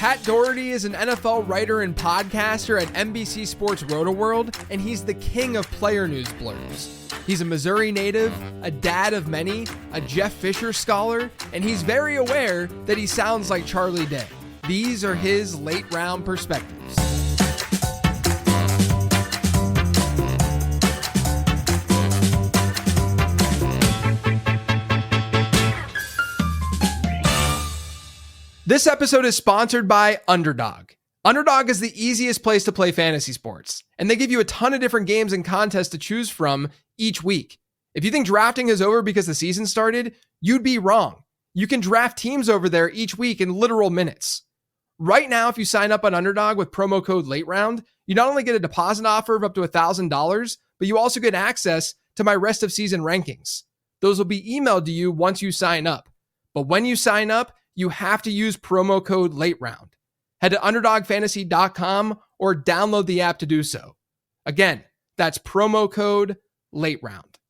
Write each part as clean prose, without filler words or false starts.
Pat Daugherty is an NFL writer and podcaster at NBC Sports Rotoworld, and he's the king of player news blurbs. He's a Missouri native, a dad of many, a Jeff Fisher scholar, and he's very aware that he sounds like Charlie Day. These are his late round perspectives. This episode is sponsored by Underdog. Underdog is the easiest place to play fantasy sports, and they give you a ton of different games and contests to choose from each week. If you think drafting is over because the season started, you'd be wrong. You can draft teams over there each week in literal minutes. Right now, if you sign up on Underdog with promo code LATEROUND, you not only get a deposit offer of up to $1,000, but you also get access to my rest of season rankings. Those will be emailed to you once you sign up. But when you sign up, you have to use promo code LATEROUND. Head to UnderdogFantasy.com or download the app to do so. Again, that's promo code LATEROUND.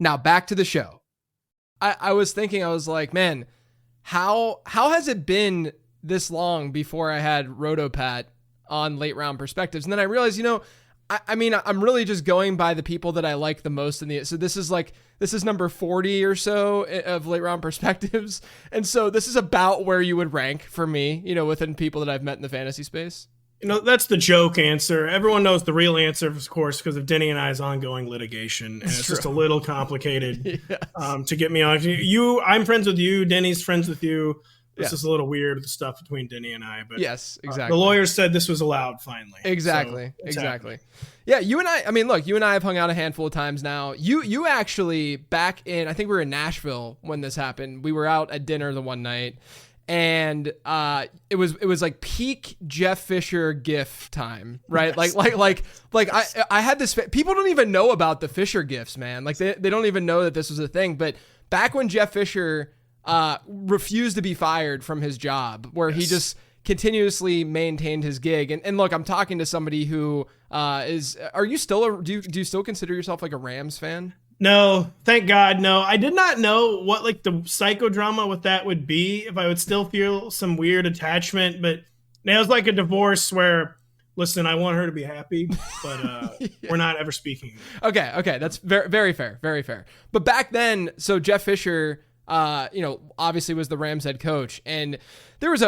Now back to the show. I was thinking, I was like, man, how has it been this long before I had RotoPat on Late Round Perspectives? And then I realized, I'm really just going by the people that I like the most so this is number 40 or so of Late Round Perspectives. And so this is about where you would rank for me, within people that I've met in the fantasy space. That's the joke answer. Everyone knows the real answer, of course, because of Denny and I's ongoing litigation. And it's just a little complicated to get me on. I'm friends with you. Denny's friends with you. This is a little weird with the stuff between Denny and I, but yes, exactly. The lawyers said this was allowed finally. Exactly. Yeah, you and I have hung out a handful of times now. You actually, back in, I think we were in Nashville when this happened. We were out at dinner the one night, and it was like peak Jeff Fisher gif time, right? Yes. Like I had this. People don't even know about the Fisher gifs, man. Like they don't even know that this was a thing. But back when Jeff Fisher refused to be fired from his job, where he just continuously maintained his gig. And look, I'm talking to somebody who do you still consider yourself like a Rams fan? No, thank God. No, I did not know what like the psychodrama with that would be, if I would still feel some weird attachment, but it was like a divorce where, listen, I want her to be happy, but we're not ever speaking. Okay. That's very, very fair. Very fair. But back then, so Jeff Fisher, obviously was the Rams head coach, and there was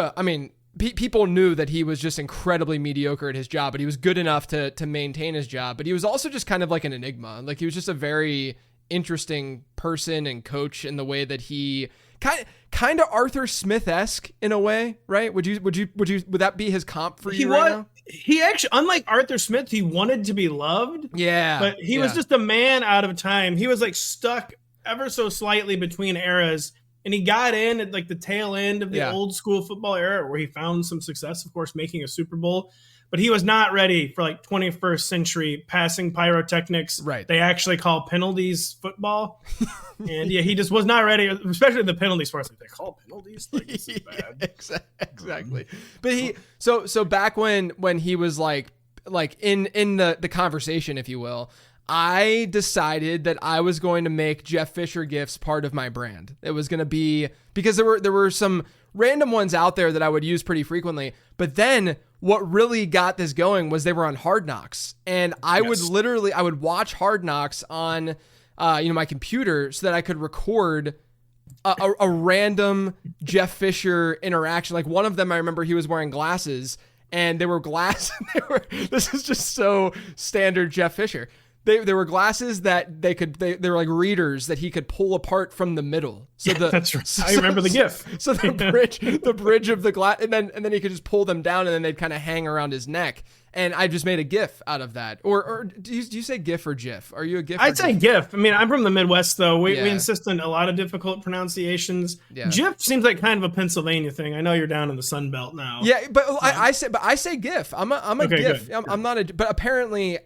people knew that he was just incredibly mediocre at his job, but he was good enough to maintain his job. But he was also just kind of like an enigma. Like he was just a very interesting person and coach in the way that he kind of Arthur Smith-esque in a way, right? Would that be his comp for you right now? He actually, unlike Arthur Smith, he wanted to be loved. Yeah. But he was just a man out of time. He was like stuck ever so slightly between eras, and he got in at like the tail end of the old school football era where he found some success, of course, making a Super Bowl, but he was not ready for like 21st century passing pyrotechnics. Right. They actually call penalties football. And he just was not ready, especially the penalties for us. Like, they call penalties? Like, this is bad. Exactly. But so back when he was like in the conversation, if you will, I decided that I was going to make Jeff Fisher gifs part of my brand. It was going to be, because there were some random ones out there that I would use pretty frequently. But then what really got this going was they were on Hard Knocks, and I would watch Hard Knocks on my computer so that I could record a random Jeff Fisher interaction. Like one of them, I remember he was wearing glasses, and they were this is just so standard Jeff Fisher. They were glasses that they were like readers that he could pull apart from the middle. So that's right. I remember the GIF. So the bridge of the glass, and then he could just pull them down, and then they'd kind of hang around his neck. And I just made a GIF out of that. Or do you say GIF or GIF? Are you a GIF? I'd say GIF. I mean, I'm from the Midwest, though. We insist on a lot of difficult pronunciations. Yeah. GIF seems like kind of a Pennsylvania thing. I know you're down in the Sun Belt now. Yeah, but I say GIF. I'm a GIF. I'm not a. But apparently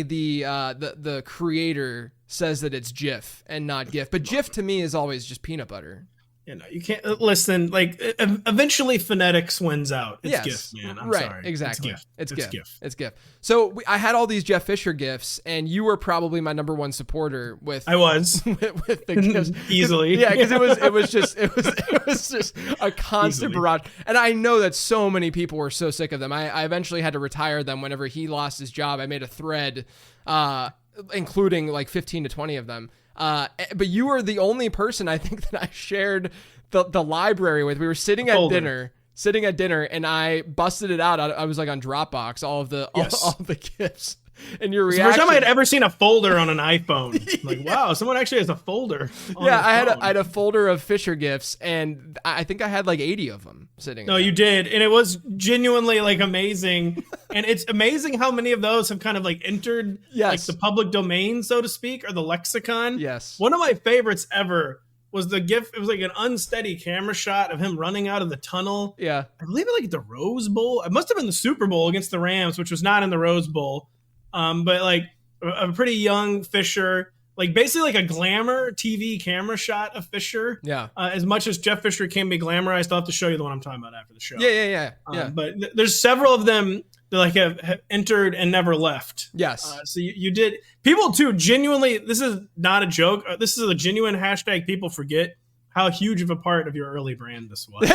the creator says that it's GIF and not GIF. But GIF to me is always just peanut butter. You can't listen. Like eventually, phonetics wins out. It's yes, GIF, man. I'm right, sorry. exactly. It's GIF. It's GIF. So I had all these Jeff Fisher GIFs, and you were probably my number one supporter with. I was with the GIFs easily. Yeah, because it was just a constant barrage, and I know that so many people were so sick of them. I eventually had to retire them whenever he lost his job. I made a thread, including like 15 to 20 of them. But you were the only person I think that I shared the library with. We were sitting at dinner, and I busted it out. I was like on Dropbox, all of the GIFs. And your reaction. It's the first time I had ever seen a folder on an iPhone. Like, wow, someone actually has a folder. I had a folder of Fisher GIFs, and I think I had like 80 of them sitting. No, you did, and it was genuinely like amazing. And it's amazing how many of those have kind of like entered like the public domain, so to speak, or the lexicon. Yes. One of my favorites ever was the GIF. It was like an unsteady camera shot of him running out of the tunnel. Yeah, I believe it like the Rose Bowl. It must have been the Super Bowl against the Rams, which was not in the Rose Bowl. But like a pretty young Fisher, like basically like a glamour TV camera shot of Fisher. Yeah. As much as Jeff Fisher can be glamorized, I'll have to show you the one I'm talking about after the show. Yeah. But there's several of them that like have entered and never left. Yes. So you did. People too, genuinely, this is not a joke. This is a genuine hashtag. People forget how huge of a part of your early brand this was.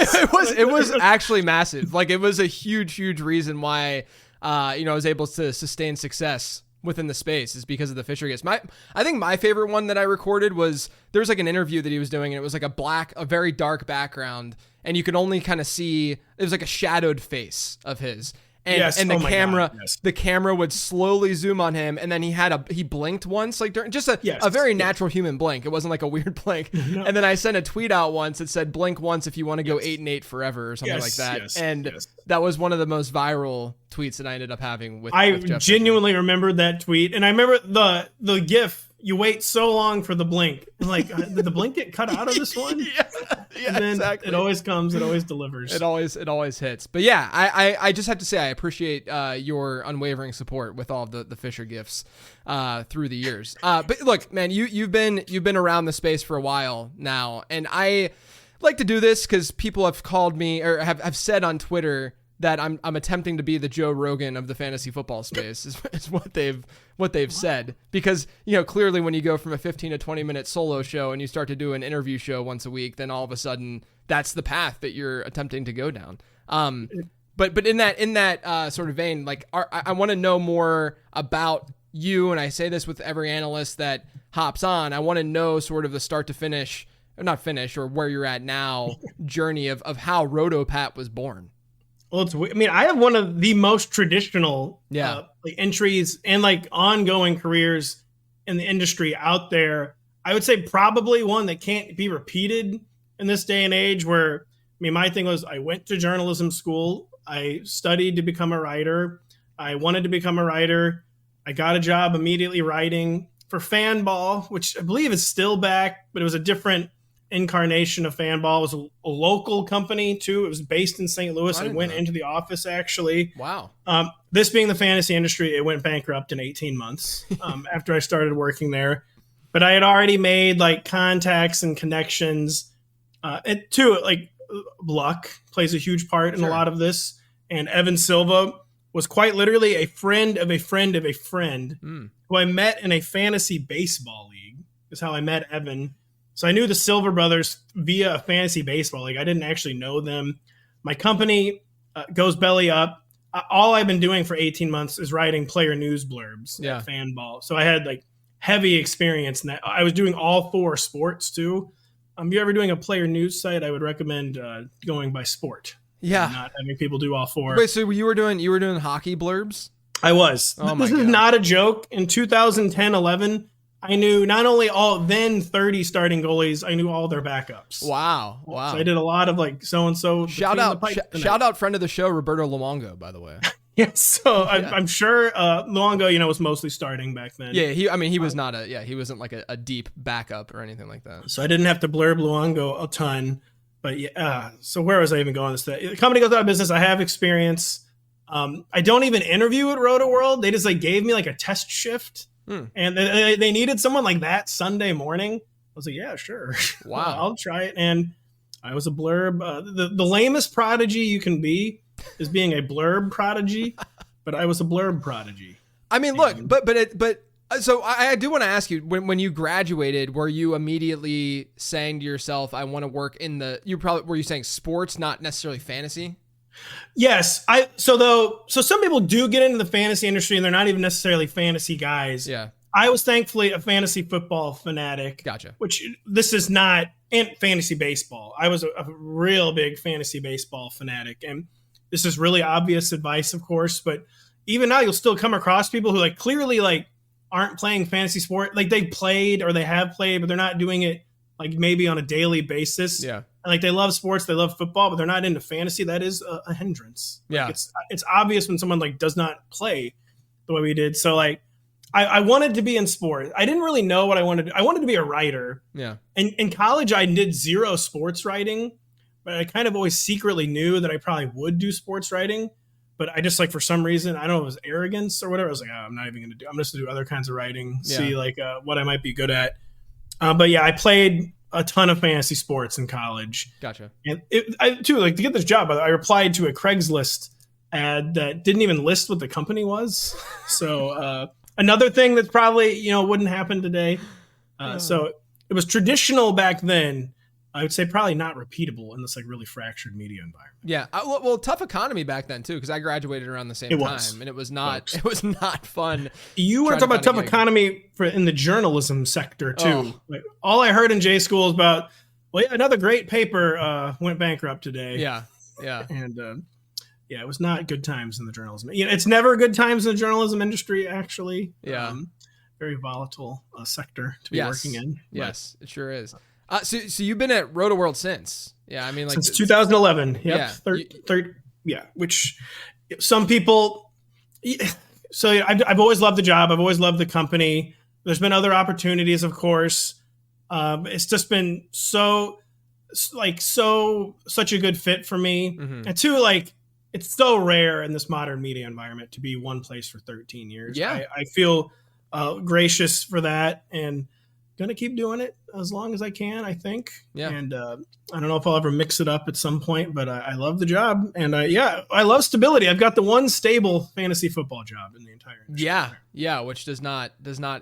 It was actually massive. Like it was a huge reason why I was able to sustain success within the space is because of the Fisher GIFs. I think my favorite one that I recorded was there was like an interview that he was doing, and it was like a very dark background, and you could only kind of see it was like a shadowed face of his. And the camera would slowly zoom on him, and then he blinked once, like during just a very natural human blink. It wasn't like a weird blink. No. And then I sent a tweet out once that said blink once if you want to go 8-8 forever or something like that. That was one of the most viral tweets that I ended up having with Jeff genuinely remembered that tweet, and I remember the GIF. You wait so long for the blink. And like, did the blink get cut out of this one? Yeah, exactly. It always comes. It always delivers. It always hits. But yeah, I just have to say I appreciate your unwavering support with all the Fisher GIFs through the years. But look, man, you've been around the space for a while now, and I like to do this because people have called me or have said on Twitter that I'm attempting to be the Joe Rogan of the fantasy football space is what they've said, because clearly when you go from a 15 to 20 minute solo show and you start to do an interview show once a week, then all of a sudden that's the path that you're attempting to go down. But in that sort of vein, like I want to know more about you, and I say this with every analyst that hops on. I want to know sort of the start to finish, or not finish, or where you're at now journey of how RotoPat was born. Well, I have one of the most traditional like entries and like ongoing careers in the industry out there. I would say probably one that can't be repeated in this day and age where, my thing was I went to journalism school. I studied to become a writer. I wanted to become a writer. I got a job immediately writing for Fanball, which I believe is still back, but it was a different incarnation of Fanball. It was a local company too. It was based in St. Louis. I went into the office actually. Wow. This being the fantasy industry, it went bankrupt in 18 months after I started working there. But I had already made like contacts and connections. Luck plays a huge part in a lot of this. And Evan Silva was quite literally a friend of a friend of a friend who I met in a fantasy baseball league. Is how I met Evan. So I knew the Silver brothers via a fantasy baseball league. I didn't actually know them. My company goes belly up. All I've been doing for 18 months is writing player news blurbs at Fanball. So I had like heavy experience in that. I was doing all 4 sports too. If you're ever doing a player news site, I would recommend going by sport. Yeah. Not having people do all 4. Wait, so you were doing hockey blurbs? I was. This is not a joke. In 2010-11, I knew not only all then 30 starting goalies, I knew all their backups. Wow. So I did a lot of like so-and-so. Shout out friend of the show, Roberto Luongo, by the way. Yes. So I'm sure Luongo, was mostly starting back then. Yeah. He was not he wasn't like a deep backup or anything like that. So I didn't have to blurb Luongo a ton, but so where was I even going with this? The company goes out of business. I have experience. I don't even interview at Rotoworld. They just like gave me like a test shift. And they needed someone like that Sunday morning. I was like, yeah, sure. Wow. I'll try it. And I was a blurb. The lamest prodigy you can be is being a blurb prodigy, but I was a blurb prodigy. I mean, look, so I do want to ask you, when you graduated, were you immediately saying to yourself, I want to work in were you saying sports, not necessarily fantasy? Yes. So some people do get into the fantasy industry and they're not even necessarily fantasy guys. Yeah. I was thankfully a fantasy football fanatic. Gotcha. Which this is not, and fantasy baseball. I was a real big fantasy baseball fanatic. And this is really obvious advice, of course, but even now you'll still come across people who like clearly like aren't playing fantasy sport. Like they played or they have played, but they're not doing it like maybe on a daily basis. Yeah. And like they love sports, they love football, but they're not into fantasy. That is a hindrance. Yeah. Like it's obvious when someone like does not play the way we did. So like I wanted to be in sport. I didn't really know what I wanted to do. I wanted to be a writer. Yeah. And in college, I did zero sports writing, but I kind of always secretly knew that I probably would do sports writing. But I just like, for some reason, I don't know, it was arrogance or whatever. I was like, I'm not even going to do, I'm just going to do other kinds of writing, see like what I might be good at. But yeah, I played a ton of fantasy sports in college. Gotcha. And too, like to get this job, I replied to a Craigslist ad that didn't even list what the company was. So another thing that's probably, wouldn't happen today. So it was traditional back then. I would say probably not repeatable in this like really fractured media environment. Yeah. Well, tough economy back then too, because I graduated around the same time, and it was not fun. You were talking about tough economy in the journalism sector too. Oh. Like, all I heard in J school is about, another great paper went bankrupt today. Yeah. And it was not good times in the journalism. It's never good times in the journalism industry, actually. Yeah. Very volatile sector to be working in. Yes, it sure is. So you've been at Rotoworld since? Yeah, I mean, like since 2011. Yep. Which some people. So I've always loved the job. I've always loved the company. There's been other opportunities, of course. It's just been such a good fit for me. Mm-hmm. And two, like it's so rare in this modern media environment to be one place for 13 years. Yeah, I feel gracious for that, and gonna keep doing it as long as I can, I think. Yeah. And I don't know if I'll ever mix it up at some point, but I love the job, and I love stability. I've got the one stable fantasy football job in the entire industry. Yeah, which does not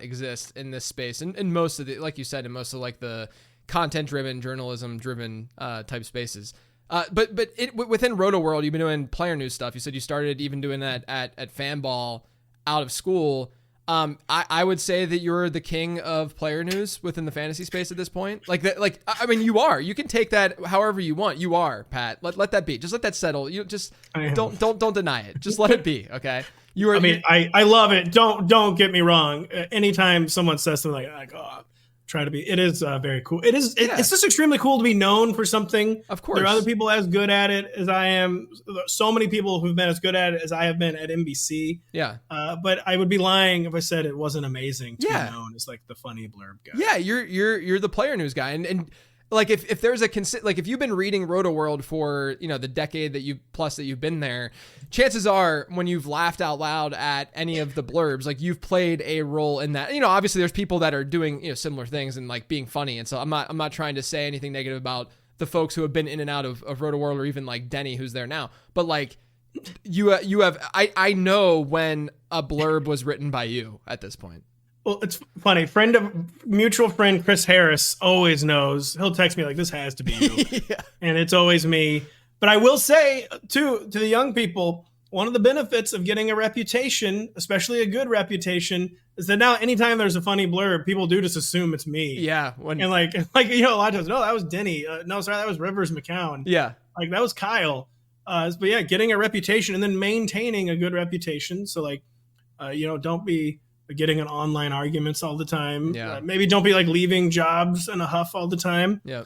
exist in this space, and in most of the, like you said, in most of like the content-driven, journalism-driven type spaces. But within Rotoworld, you've been doing player news stuff. You said you started even doing that at Fanball out of school. I would say that you're the king of player news within the fantasy space at this point. I mean, you are. You can take that however you want. You are, Pat. Let that be. Just let that settle. You just don't deny it. Just let it be. Okay. You are. I mean, I love it. Don't get me wrong. Anytime someone says something like try to be, it is very cool. It's just extremely cool to be known for something. Of course. There are other people as good at it as I am. So many people who've been as good at it as I have been at NBC. Yeah. But I would be lying if I said it wasn't amazing to be known as like the funny blurb guy. Yeah, you're the player news guy. And like if there's if you've been reading Rotoworld for, the decade that you've been there, chances are when you've laughed out loud at any of the blurbs, like you've played a role in that. Obviously there's people that are doing, similar things and like being funny. And so I'm not trying to say anything negative about the folks who have been in and out of Rotoworld, or even like Denny, who's there now. But like you have, I know when a blurb was written by you at this point. Well, it's funny. Mutual friend Chris Harris always knows. He'll text me like, "This has to be you," and it's always me. But I will say to the young people, one of the benefits of getting a reputation, especially a good reputation, is that now anytime there's a funny blurb, people do just assume it's me. Yeah, a lot of times, no, that was Denny. No, sorry, that was Rivers McCown. Yeah, like that was Kyle. But yeah, getting a reputation and then maintaining a good reputation. So like, don't be getting in online arguments all the time. Yeah. Maybe don't be like leaving jobs in a huff all the time. Yeah.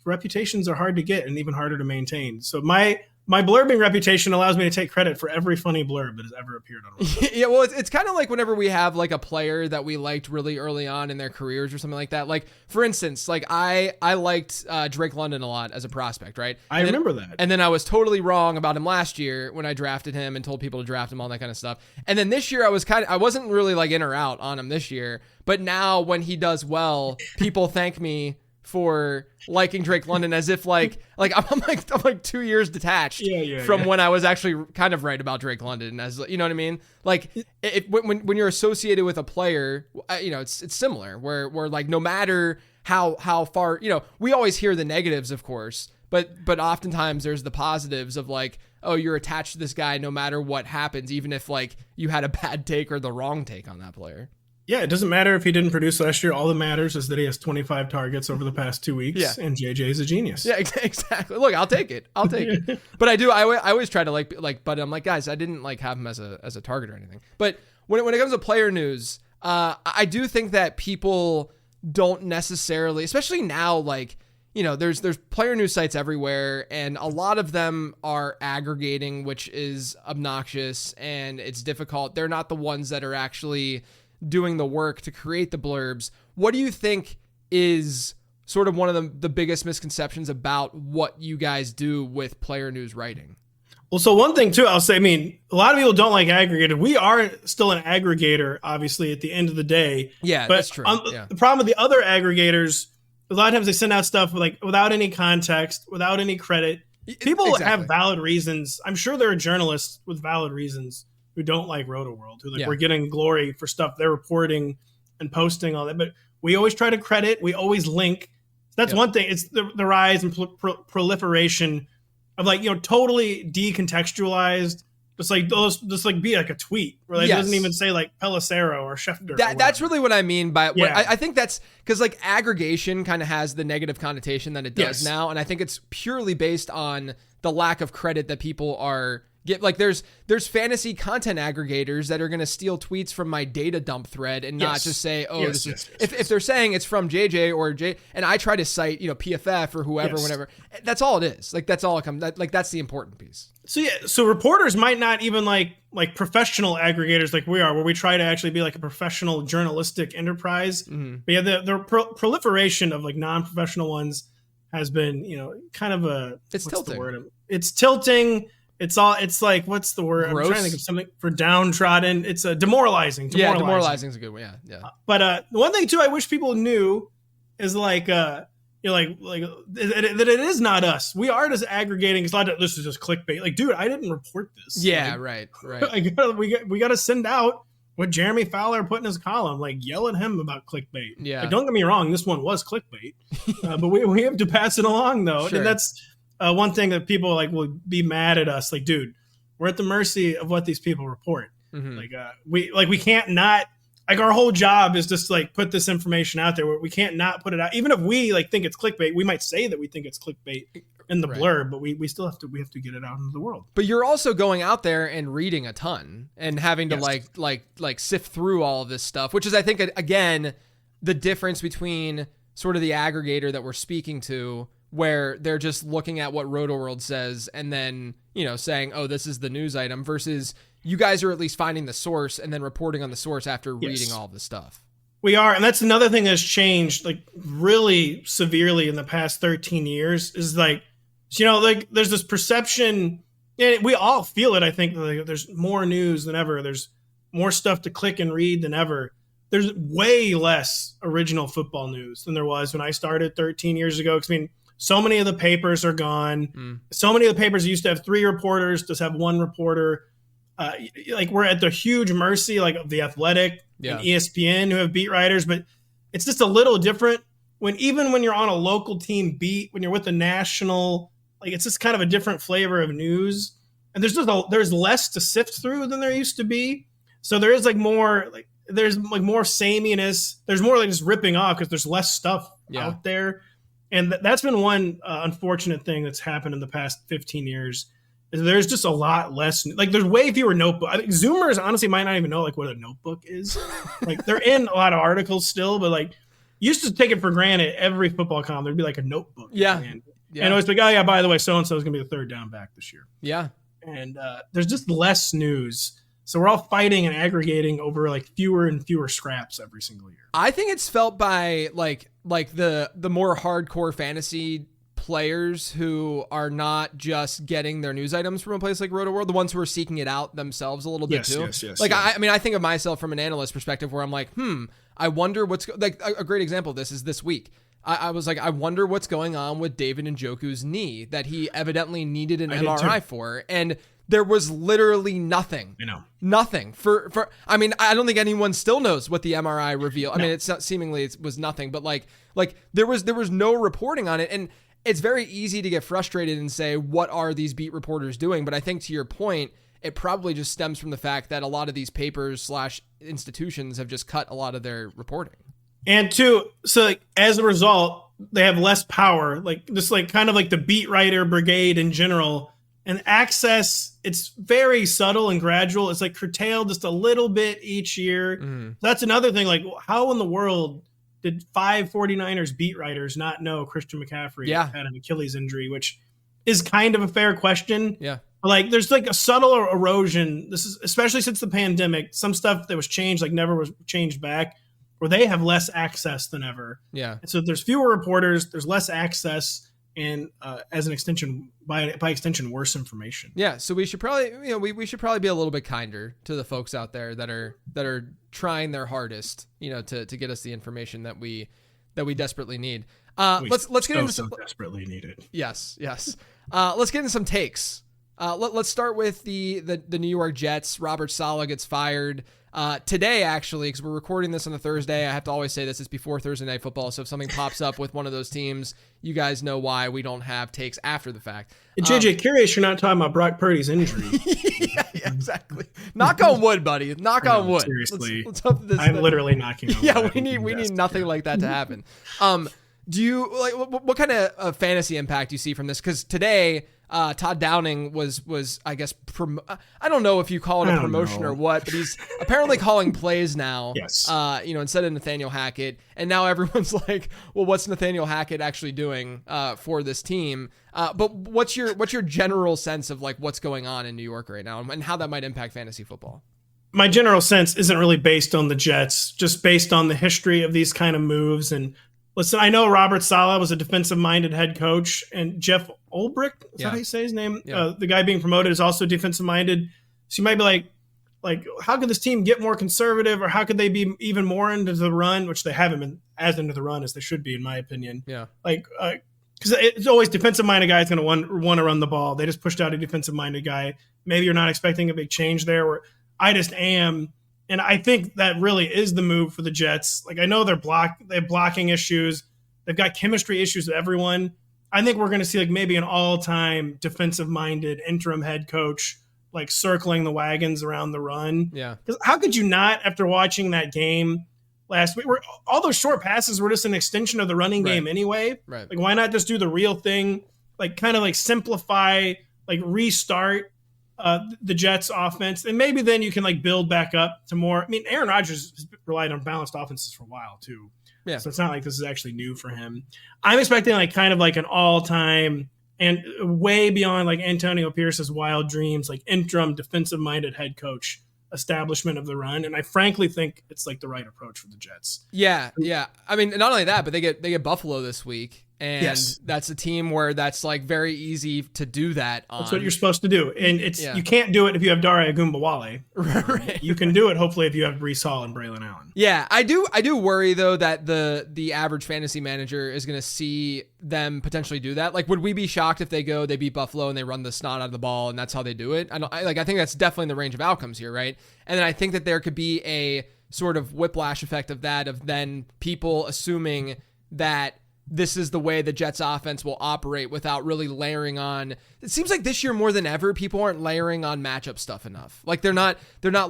Reputations are hard to get and even harder to maintain. So my blurbing reputation allows me to take credit for every funny blurb that has ever appeared on Rotoworld. Yeah, well, it's kind of like whenever we have like a player that we liked really early on in their careers or something like that. Like, for instance, like I liked Drake London a lot as a prospect, right? I remember that. And then I was totally wrong about him last year when I drafted him and told people to draft him, all that kind of stuff. And then this year I wasn't really like in or out on him this year. But now when he does well, people thank me for liking Drake London, as if I'm like 2 years detached from when I was actually kind of right about Drake London, as you know what I mean? Like when you're associated with a player, it's similar where like no matter how far, we always hear the negatives, of course, but oftentimes there's the positives of like, oh, you're attached to this guy no matter what happens, even if like you had a bad take or the wrong take on that player. Yeah, it doesn't matter if he didn't produce last year. All that matters is that he has 25 targets over the past 2 weeks, and JJ is a genius. Yeah, exactly. Look, I'll take it. But I always try to but I'm like, guys, I didn't like have him as a target or anything. But when it comes to player news, I do think that people don't necessarily, especially now, like, there's player news sites everywhere, and a lot of them are aggregating, which is obnoxious and it's difficult. They're not the ones that are actually doing the work to create the blurbs. What do you think is sort of one of the biggest misconceptions about what you guys do with player news writing? Well, so one thing too, I'll say, a lot of people don't like aggregated. We are still an aggregator, obviously, at the end of the day. Yeah, but that's true. The problem with the other aggregators, a lot of times they send out stuff without any context, without any credit. People have valid reasons. I'm sure there are journalists with valid reasons who don't like Rotoworld, who we're getting glory for stuff they're reporting and posting, all that. But we always try to credit. We always link. So that's one thing. It's the rise and proliferation of totally decontextualized. Just be like a tweet where it doesn't even say like Pelissero or Schefter. That's really what I mean by I think that's because like aggregation kind of has the negative connotation that it does now. And I think it's purely based on the lack of credit that people are there's fantasy content aggregators that are going to steal tweets from my data dump thread and not just say, if they're saying it's from JJ or J, and I try to cite, PFF or whoever, whatever, that's all it is. Like, that's all it comes, that's the important piece. So reporters might not even like professional aggregators like we are, where we try to actually be like a professional journalistic enterprise. Mm-hmm. But yeah, the proliferation of like non-professional ones has been, kind of it's tilting. It's tilting. It's like, what's the word? Gross. I'm trying to think of something for downtrodden. It's demoralizing. Yeah, demoralizing is a good one. Yeah. But the one thing too, I wish people knew is that it is not us. We are just aggregating. It's not that this is just clickbait. Like, dude, I didn't report this. Yeah, right. We got to send out what Jeremy Fowler put in his column. Like, yell at him about clickbait. Yeah. Like, don't get me wrong, this one was clickbait, but we have to pass it along though. Sure. And that's one thing that people will be mad at us. Like, dude, we're at the mercy of what these people report. Mm-hmm. We can't not. Like, our whole job is just put this information out there where we can't not put it out. Even if we think it's clickbait, we might say that we think it's clickbait in the blurb, but we still have to get it out into the world. But you're also going out there and reading a ton and having to like sift through all of this stuff, which is, I think, again, the difference between sort of the aggregator that we're speaking to, where they're just looking at what Rotoworld says and then, saying, oh, this is the news item, versus you guys are at least finding the source and then reporting on the source after reading all the stuff. We are. And that's another thing that's changed really severely in the past 13 years is there's this perception, and we all feel it. I think there's more news than ever. There's more stuff to click and read than ever. There's way less original football news than there was when I started 13 years ago. So many of the papers are gone. So many of the papers used to have 3 reporters, just have 1 reporter. We're at the huge mercy of The Athletic and ESPN, who have beat writers, but it's just a little different when you're on a local team beat, when you're with a national, it's just kind of a different flavor of news. And there's less to sift through than there used to be. So there is more more sameness. There's more just ripping off because there's less stuff out there. And that's been one unfortunate thing that's happened in the past 15 years. Is there's just a lot less. There's way fewer notebooks. I think Zoomers honestly might not even know what a notebook is. They're in a lot of articles still, but used to take it for granted. Every football column there'd be a notebook. Yeah. And always be like, oh yeah, by the way, so and so is gonna be the 3rd down back this year. Yeah. And there's just less news. So we're all fighting and aggregating over fewer and fewer scraps every single year. I think it's felt by the more hardcore fantasy players who are not just getting their news items from a place like Rotoworld, the ones who are seeking it out themselves a little bit too. Yes. I think of myself from an analyst perspective where I'm like, I wonder what's a great example of this is this week. I was like, I wonder what's going on with David Njoku's knee that he evidently needed an MRI for. And there was literally nothing. I know. Nothing I mean, I don't think anyone still knows what the MRI revealed. I mean, it's not, seemingly it was nothing, but like there was no reporting on it. And it's very easy to get frustrated and say, what are these beat reporters doing? But I think to your point, it probably just stems from the fact that a lot of these papers / institutions have just cut a lot of their reporting. And two, so like, as a result, they have less power, like just like kind of like the beat writer brigade in general. And access, it's very subtle and gradual. It's like curtailed just a little bit each year. Mm-hmm. That's another thing. Like, how in the world did 5 49ers beat writers not know Christian McCaffrey had an Achilles injury, which is kind of a fair question. Yeah. But like, there's like a subtle erosion. This is especially since the pandemic, some stuff that was changed, like never was changed back, where they have less access than ever. Yeah. And so there's fewer reporters, there's less access, and as an extension, by extension, worse information. Yeah, so we should probably, we should probably be a little bit kinder to the folks out there that are trying their hardest, to get us the information that we desperately need. Let's get into some desperately need it. Yes. Let's get into some takes. Let's start with the New York Jets. Robert Saleh gets fired today, actually, because we're recording this on a Thursday. I have to always say this, it's before Thursday Night Football, so if something pops up with one of those teams, you guys know why we don't have takes after the fact. JJ, curious you're not talking about Brock Purdy's injury. yeah, exactly. Knock on wood, buddy. Knock on wood. Seriously. Let's hope this I'm literally knocking on wood. Yeah, we need nothing like that to happen. Do you like what kind of fantasy impact do you see from this? Because today, Todd Downing was I guess I don't know if you call it a promotion or what, but he's apparently calling plays now. Yes. Instead of Nathaniel Hackett, and now everyone's like, well, what's Nathaniel Hackett actually doing for this team? But what's your general sense of like what's going on in New York right now and how that might impact fantasy football? My general sense isn't really based on the Jets, just based on the history of these kind of moves. And listen, I know Robert Saleh was a defensive-minded head coach, and Jeff Ulbrich, is that how you say his name? Yeah. The guy being promoted is also defensive-minded. So you might be like, how could this team get more conservative, or how could they be even more into the run, which they haven't been as into the run as they should be, in my opinion. Yeah. Because it's always defensive-minded guys going to want to run the ball. They just pushed out a defensive-minded guy. Maybe you're not expecting a big change there, where I just am. And I think that really is the move for the Jets. Like, I know they have blocking issues. They've got chemistry issues with everyone. I think we're going to see like maybe an all-time defensive-minded interim head coach like circling the wagons around the run. Yeah. Because how could you not, after watching that game last week, where all those short passes were just an extension of the running game anyway? Right. Like, why not just do the real thing? Like, kind of like simplify, like restart the Jets offense, and maybe then you can like build back up to more. I mean, Aaron Rodgers has relied on balanced offenses for a while too. Yeah. So it's not like this is actually new for him. I'm expecting like kind of like an all-time and way beyond like Antonio Pierce's wild dreams, like interim defensive-minded head coach establishment of the run. And I frankly think it's like the right approach for the Jets. Yeah. I mean, not only that, but they get Buffalo this week. And that's a team where that's like very easy to do that on. That's what you're supposed to do. And it's you can't do it if you have Dare Ogunbowale. Right. You can do it hopefully if you have Breece Hall and Braylon Allen. Yeah, I do worry though that the average fantasy manager is going to see them potentially do that. Like, would we be shocked if they beat Buffalo and they run the snot out of the ball and that's how they do it? I think that's definitely in the range of outcomes here, right? And then I think that there could be a sort of whiplash effect of that, of then people assuming that this is the way the Jets offense will operate without really layering on. It seems like this year more than ever, people aren't layering on matchup stuff enough. Like they're not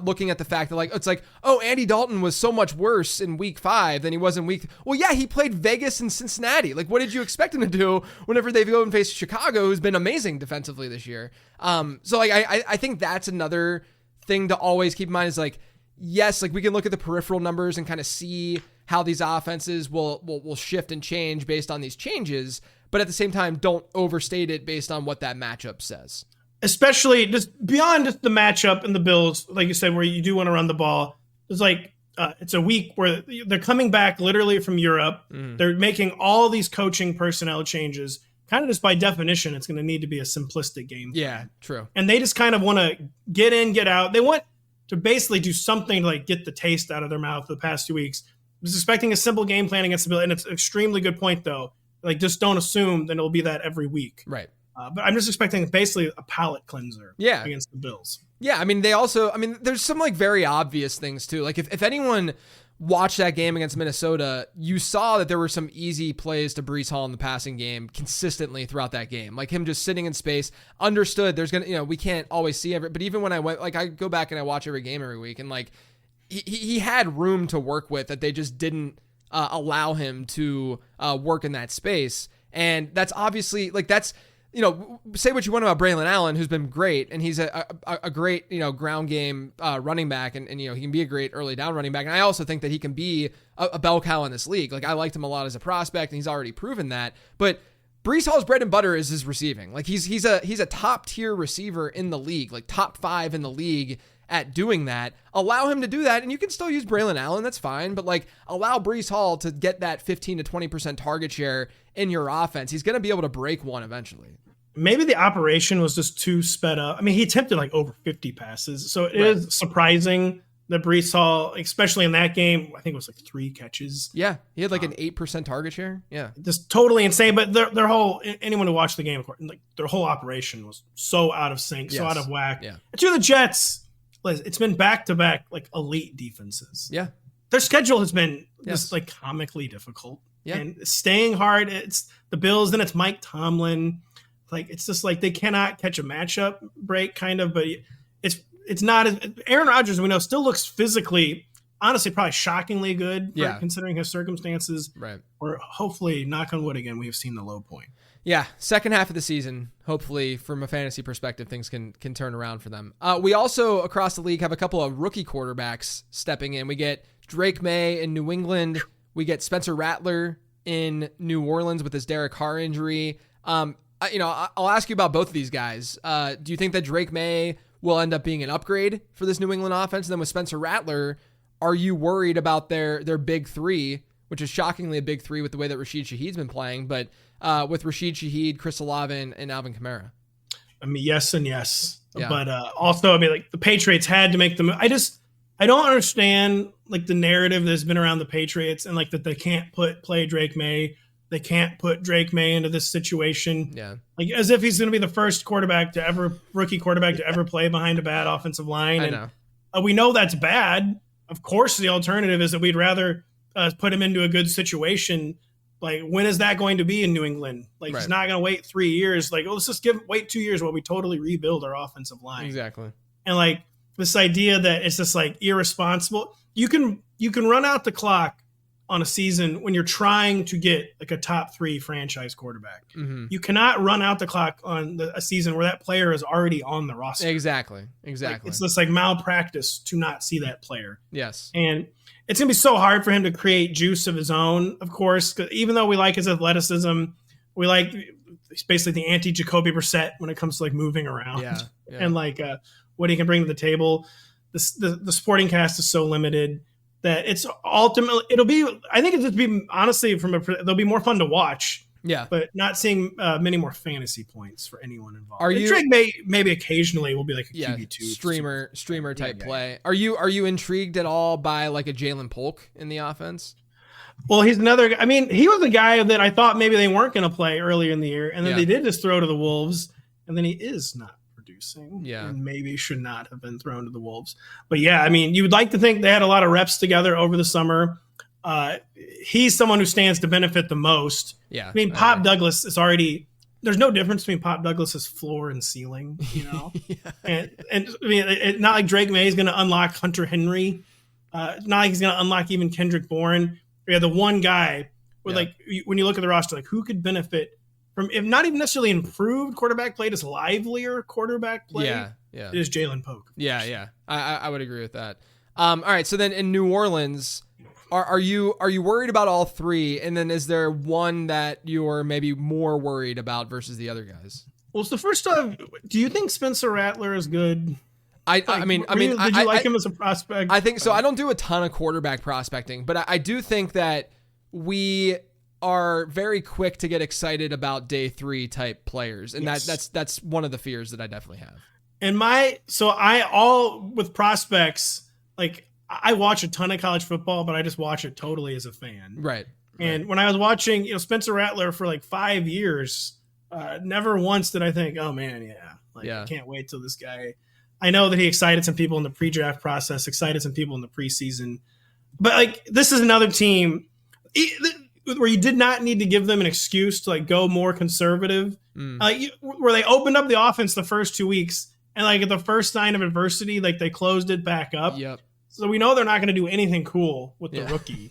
looking at the fact that like, it's like, oh, Andy Dalton was so much worse in week 5 than he was in week. Well, yeah, he played Vegas and Cincinnati. Like, what did you expect him to do whenever they go and face Chicago, who's been amazing defensively this year? So like, I think that's another thing to always keep in mind is like, yes, like we can look at the peripheral numbers and kind of see how these offenses will shift and change based on these changes, but at the same time, don't overstate it based on what that matchup says. Especially just beyond just the matchup and the Bills, like you said, where you do want to run the ball. It's like it's a week where they're coming back literally from Europe. They're making all these coaching personnel changes. Kind of just by definition, it's going to need to be a simplistic game. Yeah, true. And they just kind of want to get in, get out. They want to basically do something to like get the taste out of their mouth for the past 2 weeks. was expecting a simple game plan against the Bills, and it's an extremely good point though. Like, just don't assume that it'll be that every week. Right. But I'm just expecting basically a palate cleanser. Yeah. Against the Bills. Yeah. I mean, there's some like very obvious things too. Like if anyone watched that game against Minnesota, you saw that there were some easy plays to Breece Hall in the passing game consistently throughout that game. Like him just sitting in space, understood there's going to, we can't always see every, but even when I went, like I go back and I watch every game every week, and like he had room to work with that they just didn't allow him to work in that space. And that's obviously like, that's, say what you want about Braylon Allen, who's been great, and he's a great, ground game running back, and he can be a great early down running back. And I also think that he can be a bell cow in this league. Like I liked him a lot as a prospect, and he's already proven that. But Breece Hall's bread and butter is his receiving. Like he's a top tier receiver in the league, like top 5 in the league at doing that. Allow him to do that, and you can still use Braylon Allen. That's fine, but like allow Breece Hall to get that 15 to 20% target share in your offense. He's going to be able to break one eventually. Maybe the operation was just too sped up. I mean, he attempted like over 50 passes, so it is surprising that Breece Hall, especially in that game, I think it was like 3 catches. Yeah, he had like an 8% target share. Yeah, just totally insane. But their whole, anyone who watched the game, like their whole operation was so out of sync, so out of whack. Yeah, to the Jets, it's been back to back like elite defenses. Yeah, their schedule has been just like comically difficult. Yeah, and staying hard. It's the Bills, then it's Mike Tomlin. Like, it's just like they cannot catch a matchup break, kind of, but it's not as Aaron Rodgers, we know, still looks physically, honestly, probably shockingly good considering his circumstances. Right. Or hopefully, knock on wood again, we have seen the low point. Yeah, second half of the season, hopefully, from a fantasy perspective, things can turn around for them. We also, across the league, have a couple of rookie quarterbacks stepping in. We get Drake May in New England. We get Spencer Rattler in New Orleans with his Derek Carr injury. I'll ask you about both of these guys. Do you think that Drake May will end up being an upgrade for this New England offense? And then with Spencer Rattler, are you worried about their big 3, which is shockingly a big 3 with the way that Rashid Shaheed's been playing, but with Rashid Shaheed, Chris Olave, and Alvin Kamara? I mean, yes and yes. Yeah. But also, I mean, like the Patriots had to make them. I don't understand like the narrative that's been around the Patriots and like that they can't play Drake May. They can't put Drake May into this situation. Yeah. Like as if he's going to be the first rookie quarterback to ever play behind a bad offensive line. I and know. We know that's bad. Of course, the alternative is that we'd rather put him into a good situation. Like, when is that going to be in New England? Like, he's not going to wait 3 years. Like, let's just wait 2 years while we totally rebuild our offensive line. Exactly. And like this idea that it's just like irresponsible. You can run out the clock on a season when you're trying to get like a top 3 franchise quarterback. Mm-hmm. You cannot run out the clock on a season where that player is already on the roster. Exactly. Like, it's just like malpractice to not see that player. Yes. And it's going to be so hard for him to create juice of his own, of course, 'cause even though we like his athleticism, we like he's basically the anti-Jacoby Brissett when it comes to like moving around. Yeah. And like what he can bring to the table. The sporting cast is so limited that it's ultimately I think it'll just be honestly they'll be more fun to watch. Yeah. But not seeing many more fantasy points for anyone involved. Are you Drake maybe occasionally will be like a QB2 streamer type play. Are you intrigued at all by like a Jalen Polk in the offense? Well, he's another. I mean, he was a guy that I thought maybe they weren't going to play earlier in the year, and then they did just throw to the Wolves, and then he is not producing. Yeah, and maybe should not have been thrown to the Wolves. But yeah, I mean, you would like to think they had a lot of reps together over the summer. He's someone who stands to benefit the most. Yeah, I mean, Pop Douglas is already. There's no difference between Pop Douglas's floor and ceiling, you know. and I mean, it's not like Drake May is going to unlock Hunter Henry. Not like he's going to unlock even Kendrick Bourne. We have the one guy where, like, when you look at the roster, like, who could benefit from, if not even necessarily improved quarterback play, just livelier quarterback play? It is Jalen Polk. Yeah. I would agree with that. All right. So then in New Orleans, are you worried about all 3? And then is there one that you're maybe more worried about versus the other guys? Well, so first off, do you think Spencer Rattler is good? I mean, did you like him as a prospect? I think so. I don't do a ton of quarterback prospecting, but I do think that we are very quick to get excited about day 3 type players, and that's one of the fears that I definitely have. And with prospects, like, I watch a ton of college football, but I just watch it totally as a fan. Right. And when I was watching, Spencer Rattler for like 5 years, never once did I think, oh man, I can't wait till this guy. I know that he excited some people in the pre-draft process, excited some people in the preseason, but like this is another team where you did not need to give them an excuse to like go more conservative. Where they opened up the offense the first 2 weeks, and like at the first sign of adversity, like they closed it back up. Yep. So we know they're not going to do anything cool with the rookie.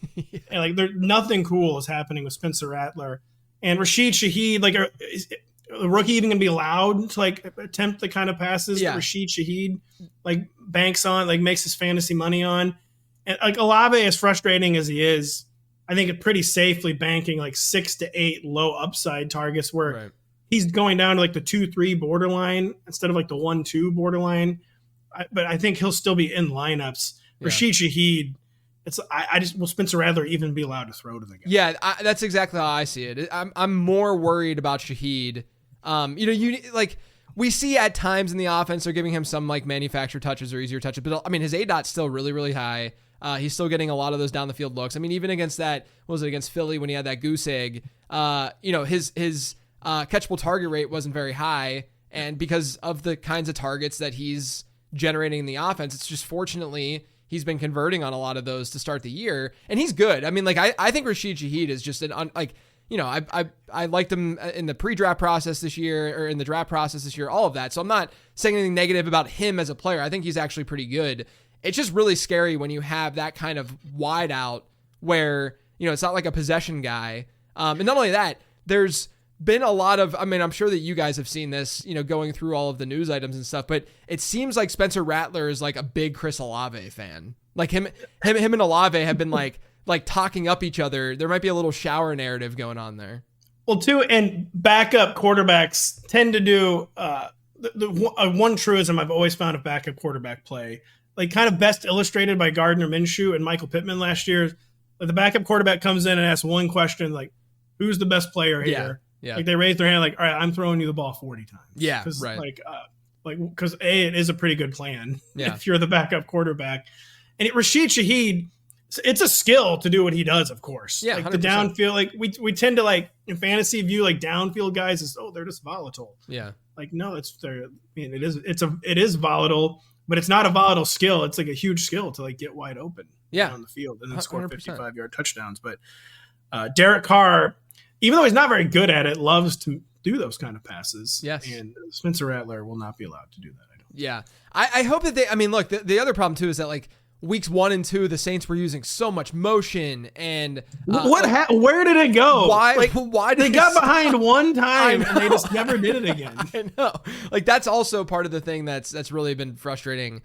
And like nothing cool is happening with Spencer Rattler and Rashid Shaheed. Like, is the rookie even going to be allowed to like attempt the kind of passes that Rashid Shaheed like banks on, like makes his fantasy money on? And like Olave, as frustrating as he is, I think it's pretty safely banking like 6 to 8 low upside targets where he's going down to like the 2-3 borderline instead of like the 1-2 borderline. But I think he'll still be in lineups. Rashid Shaheed, will Spencer Rattler even be allowed to throw to the guy? Yeah, that's exactly how I see it. I'm more worried about Shaheed. We see at times in the offense they're giving him some like manufactured touches or easier touches, but I mean his ADOT's still really, really high. He's still getting a lot of those down the field looks. I mean, even against against Philly when he had that goose egg, his catchable target rate wasn't very high, and because of the kinds of targets that he's generating in the offense, it's just fortunately he's been converting on a lot of those to start the year, and he's good. I mean, like I think Rashid Shaheed is just I liked him in the pre-draft process this year or in the draft process this year, all of that. So I'm not saying anything negative about him as a player. I think he's actually pretty good. It's just really scary when you have that kind of wide out where, it's not like a possession guy. And not only that, there's been a lot of, I'm sure that you guys have seen this, going through all of the news items and stuff, but it seems like Spencer Rattler is like a big Chris Olave fan. Like him and Olave have been like talking up each other. There might be a little shower narrative going on there. Well, too, and backup quarterbacks tend to do one truism I've always found of backup quarterback play, like kind of best illustrated by Gardner Minshew and Michael Pittman last year. The backup quarterback comes in and asks one question, like, who's the best player here? Yeah. Like they raise their hand, like, all right, I'm throwing you the ball 40 times. Yeah, right. Because it is a pretty good plan if you're the backup quarterback. And Rashid Shaheed, it's a skill to do what he does, of course. Yeah, like 100%. the downfield, like we tend to like in fantasy view like downfield guys as they're just volatile. Yeah, like no, it is volatile, but it's not a volatile skill. It's like a huge skill to like get wide open on the field and then score 55-yard touchdowns. But Derek Carr, even though he's not very good at it, loves to do those kind of passes. Yes, and Spencer Rattler will not be allowed to do that. I don't. Yeah, I hope that they. Look, the other problem too is that like. Weeks 1 and 2, the Saints were using so much motion, and where did it go? Why did they got behind one time and they just never did it again? I know, like that's also part of the thing that's really been frustrating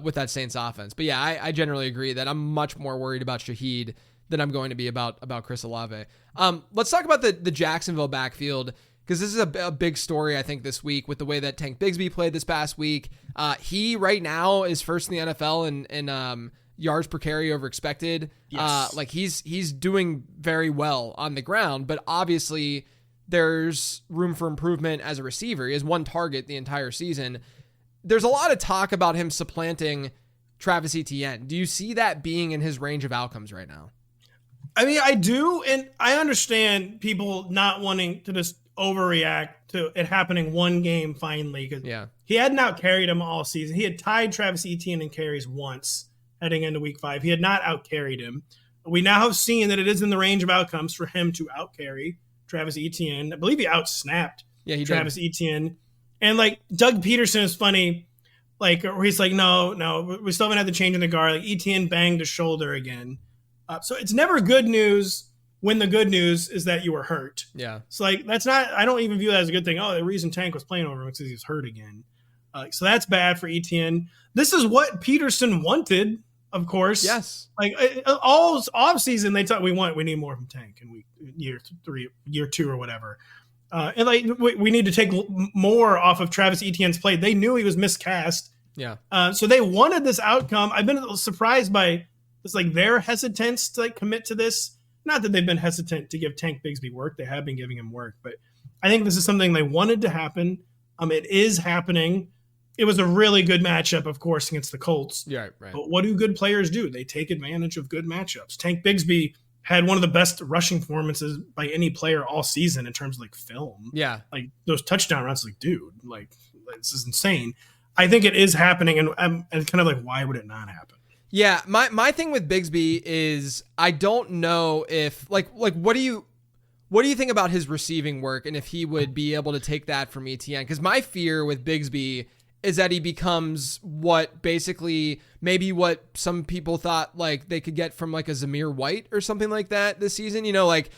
with that Saints offense. But yeah, I generally agree that I'm much more worried about Shaheed than I'm going to be about Chris Olave. Let's talk about the Jacksonville backfield, because this is a big story, I think, this week with the way that Tank Bigsby played this past week. He right now is first in the NFL in yards per carry over expected. Yes. He's doing very well on the ground, but obviously there's room for improvement as a receiver. He has 1 target the entire season. There's a lot of talk about him supplanting Travis Etienne. Do you see that being in his range of outcomes right now? I mean, I do, and I understand people not wanting to just overreact to it happening one game finally, because he hadn't out-carried him all season. He had tied Travis Etienne in carries once heading into week 5. He had not out-carried him. We now have seen that it is in the range of outcomes for him to out-carry Travis Etienne. I believe he out-snapped Travis Etienne. And like Doug Peterson is funny, like where he's like, no, we still haven't had the change in the guard. Like Etienne banged his shoulder again. So it's never good news when the good news is that you were hurt. Yeah. So like that's not, I don't even view that as a good thing. Oh, the reason Tank was playing over him is because he was hurt again. So that's bad for Etienne. This is what Peterson wanted, of course. Yes. Like all off season, they thought we need more from Tank in year 2 or whatever. And like we need to take more off of Travis Etienne's play. They knew he was miscast. Yeah. So they wanted this outcome. I've been a little surprised by this, like their hesitance to like commit to this. Not that they've been hesitant to give Tank Bigsby work. They have been giving him work, but I think this is something they wanted to happen. It is happening. it was a really good matchup, of course, against the Colts. Yeah, right. But what do good players do? They take advantage of good matchups. Tank Bigsby had one of the best rushing performances by any player all season in terms of like film. Yeah. Like those touchdown runs, like, dude, like this is insane. I think it is happening, and I'm kind of like, why would it not happen? Yeah, my thing with Bigsby is I don't know if like what do you think about his receiving work and if he would be able to take that from ETN? Because my fear with Bigsby is that he becomes what basically maybe what some people thought like they could get from like a Zamir White or something like that this season. You know, like,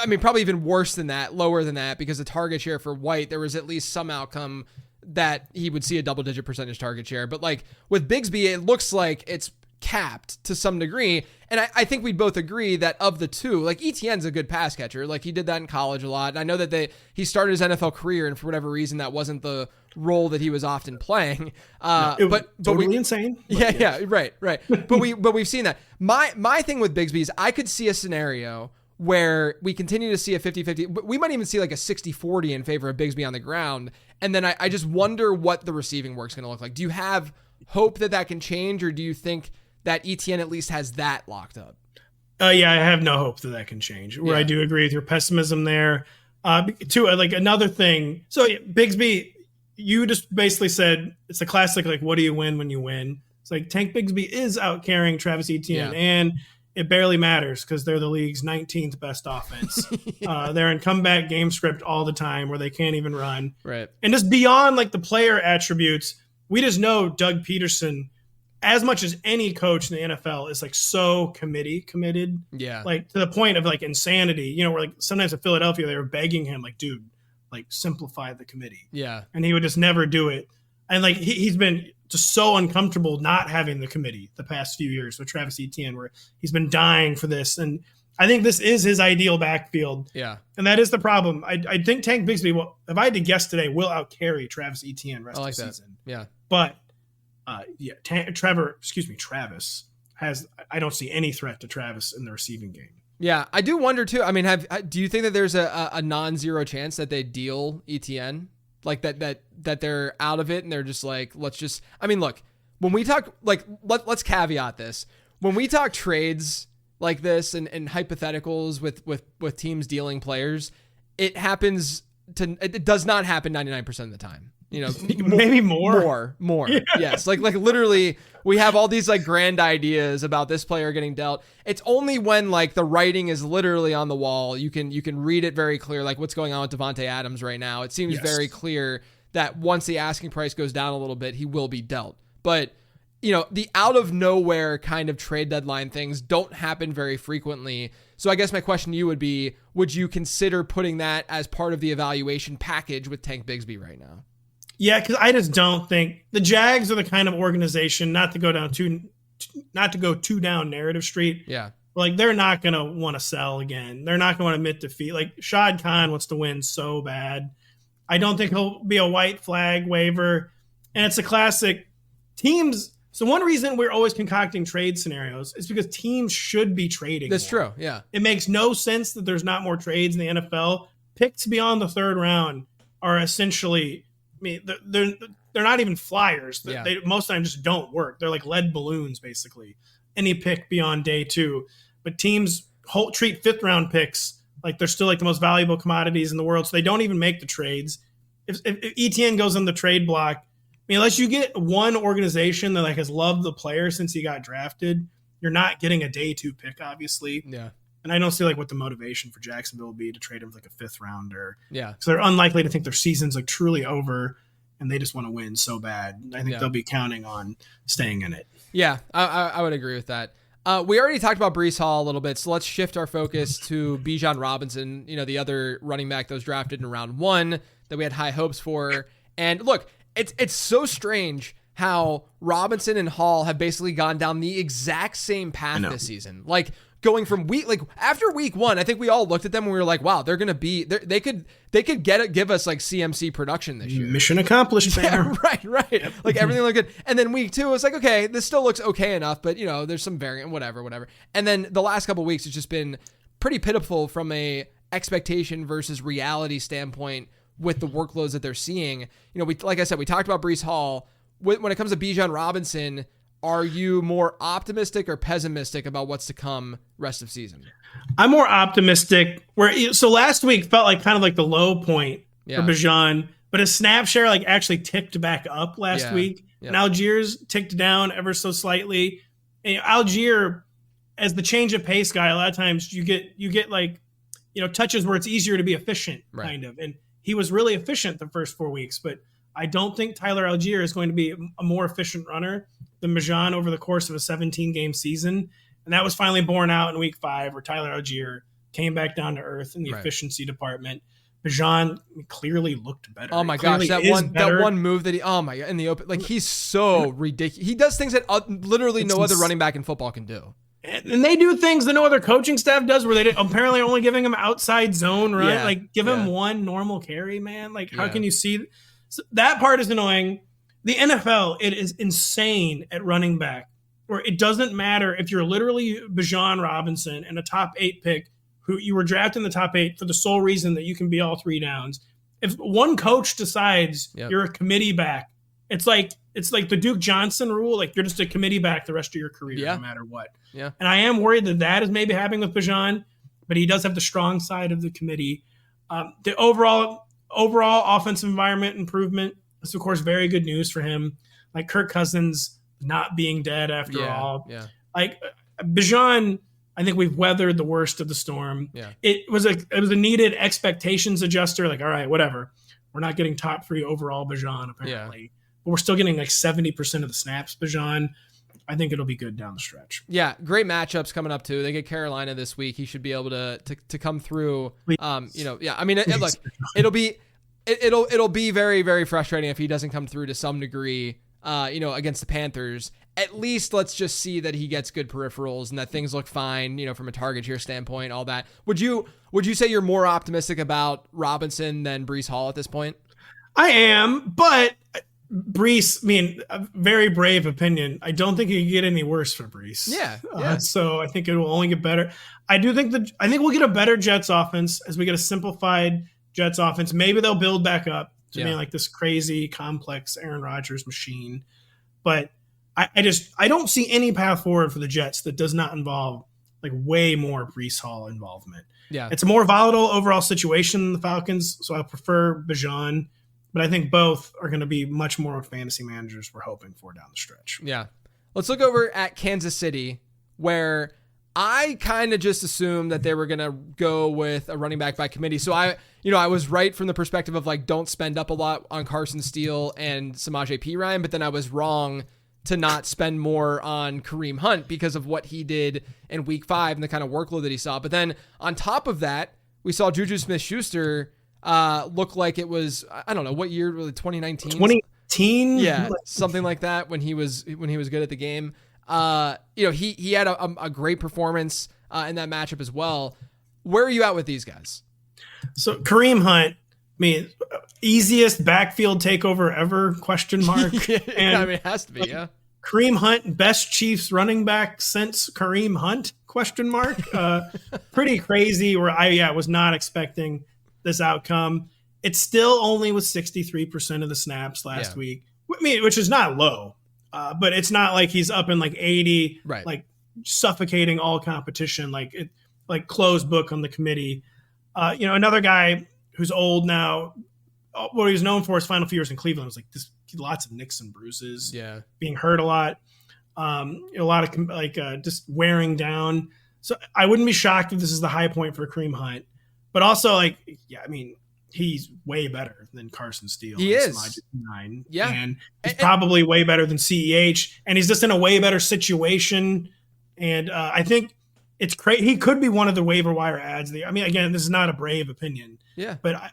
I mean, probably even worse than that, lower than that, because the target share for White, there was at least some outcome that he would see a double-digit percentage target share. But like with Bigsby, it looks like it's capped to some degree. And I think we both agree that of the two, like ETN's a good pass catcher. Like he did that in college a lot. And I know that he started his NFL career, and for whatever reason, that wasn't the role that he was often playing. But totally insane. But yeah, right. but we've seen that. My thing with Bigsby is I could see a scenario where we continue to see a 50-50, but we might even see like a 60-40 in favor of Bigsby on the ground. And then I just wonder what the receiving work's going to look like. Do you have hope that can change, or do you think that ETN at least has that locked up? Yeah, I have no hope that can change. Where I do agree with your pessimism there. Too, like another thing. So Bigsby, you just basically said it's a classic, like, what do you win when you win? It's like Tank Bigsby is out carrying Travis Etienne, and it barely matters because they're the league's 19th best offense. They're in comeback game script all the time where they can't even run. Right. And just beyond like the player attributes, we just know Doug Peterson, as much as any coach in the NFL, is like so committed. Yeah. Like to the point of like insanity, you know, where like sometimes in Philadelphia, they were begging him like, dude, like simplify the committee. Yeah. And he would just never do it. And like he's been just so uncomfortable not having the committee the past few years with Travis Etienne, where he's been dying for this. And I think this is his ideal backfield. Yeah. And that is the problem. I think Tank Bigsby, if I had to guess today, will outcarry Travis Etienne rest of the season. Yeah. But Travis I don't see any threat to Travis in the receiving game. Yeah, I do wonder too. I mean, do you think that there's a non-zero chance that they deal ETN? Like that they're out of it and they're just like, I mean, look, when we talk, like, let's caveat this. When we talk trades like this and hypotheticals with teams dealing players, it does not happen 99% of the time. You know, maybe more. Yeah. Yes. Like literally we have all these like grand ideas about this player getting dealt. It's only when like the writing is literally on the wall. You can read it very clear. Like what's going on with Devontae Adams right now. It seems very clear that once the asking price goes down a little bit, he will be dealt. But you know, the out of nowhere kind of trade deadline things don't happen very frequently. So I guess my question to you would be, would you consider putting that as part of the evaluation package with Tank Bigsby right now? Yeah, because I just don't think the Jags are the kind of organization not to go too down narrative street. Yeah, like they're not gonna want to sell again. They're not gonna want to admit defeat. Like Shad Khan wants to win so bad. I don't think he'll be a white flag waiver, and it's a classic teams. So one reason we're always concocting trade scenarios is because teams should be trading. That's more. true. Yeah, it makes no sense that there's not more trades in the NFL. Picks beyond the third round are essentially. I mean, they're not even flyers. They most of the time just don't work. They're like lead balloons, basically. Any pick beyond day two. But teams treat fifth round picks like they're still like the most valuable commodities in the world. So they don't even make the trades. If ETN goes on the trade block, I mean, unless you get one organization that like has loved the player since he got drafted, you're not getting a day two pick, obviously. Yeah. And I don't see like what the motivation for Jacksonville will be to trade him for like a fifth rounder. Yeah. So they're unlikely to think their season's like truly over and they just want to win so bad. I think they'll be counting on staying in it. Yeah, I would agree with that. We already talked about Breece Hall a little bit, so let's shift our focus to Bijan Robinson, you know, the other running back that was drafted in round 1 that we had high hopes for. And look, it's so strange how Robinson and Hall have basically gone down the exact same path this season. Like going from after week 1, I think we all looked at them and we were like, wow, they're going to be, they could give us like CMC production this year. Mission accomplished. Yeah, right. Yep. Like everything looked good. And then week 2 was like, okay, this still looks okay enough, but you know, there's some variant, whatever. And then the last couple of weeks, it's just been pretty pitiful from a expectation versus reality standpoint with the workloads that they're seeing. You know, like I said, we talked about Breece Hall. when it comes to Bijan Robinson, are you more optimistic or pessimistic about what's to come rest of season? I'm more optimistic. So last week felt like kind of like the low point for Bijan, but his snap share like actually ticked back up last week. Yeah. And Algiers ticked down ever so slightly. And Algier, as the change of pace guy, a lot of times you get like, touches where it's easier to be efficient, kind of. And he was really efficient the first 4 weeks, but I don't think Tyler Algier is going to be a more efficient runner than Bijan over the course of a 17-game season. And that was finally borne out in week 5, where Tyler Algier came back down to earth in the efficiency department. Bijan clearly looked better. Oh my gosh, that one move that in the open, like he's so ridiculous. He does things that literally no other running back in football can do. And they do things that no other coaching staff does, where they apparently only giving him outside zone run. Yeah, like give him one normal carry, man. Like how can you see? So that part is annoying. The NFL, it is insane at running back, where it doesn't matter if you're literally Bijan Robinson and a top 8 pick who you were drafted in the top 8 for the sole reason that you can be all 3 downs. If one coach decides you're a committee back, it's like the Duke Johnson rule. Like you're just a committee back the rest of your career, no matter what. Yeah. And I am worried that is maybe happening with Bijan, but he does have the strong side of the committee. The overall offensive environment improvement is, of course, very good news for him. Like Kirk Cousins not being dead after all. Yeah. Like Bijan, I think we've weathered the worst of the storm. Yeah. It was a needed expectations adjuster. Like, all right, whatever. We're not getting top 3 overall Bijan, apparently. Yeah. But we're still getting like 70% of the snaps Bijan. I think it'll be good down the stretch. Yeah, great matchups coming up too. They get Carolina this week. He should be able to come through. I mean, look, it'll be very, very frustrating if he doesn't come through to some degree. Against the Panthers. At least let's just see that he gets good peripherals and that things look fine, from a target share standpoint, all that. Would you say you're more optimistic about Robinson than Breece Hall at this point? I am, but Breece, a very brave opinion. I don't think it can get any worse for Breece. Yeah. So I think it will only get better. I think we'll get a better Jets offense as we get a simplified Jets offense. Maybe they'll build back up to being like this crazy, complex Aaron Rodgers machine. But I don't see any path forward for the Jets that does not involve like way more Breece Hall involvement. Yeah. It's a more volatile overall situation than the Falcons, so I prefer Bijan. But I think both are going to be much more fantasy managers we're hoping for down the stretch. Yeah. Let's look over at Kansas City, where I kind of just assumed that they were going to go with a running back by committee. So I was right from the perspective of like, don't spend up a lot on Carson Steele and Samaje Perine, but then I was wrong to not spend more on Kareem Hunt because of what he did in week 5 and the kind of workload that he saw. But then on top of that, we saw Juju Smith-Schuster look like it was, I don't know, what year, really, 2019? 2018? Yeah, something like that when he was good at the game. He had a great performance in that matchup as well. Where are you at with these guys? So Kareem Hunt, easiest backfield takeover ever, question mark. And it has to be, yeah. Kareem Hunt, best Chiefs running back since Kareem Hunt, question mark. Pretty crazy, where I was not expecting this outcome. It still only was 63% of the snaps last week. Which is not low. But it's not like he's up in like 80, right, like suffocating all competition, like closed book on the committee. Another guy who's old now, what he was known for his final few years in Cleveland was like lots of nicks and bruises, being hurt a lot, a lot of just wearing down. So I wouldn't be shocked if this is the high point for Kareem Hunt, but also he's way better than Carson Steele. He is. Yeah. And he's probably way better than CEH. And he's just in a way better situation. And I think it's crazy. He could be one of the waiver wire ads. Again, this is not a brave opinion. Yeah. But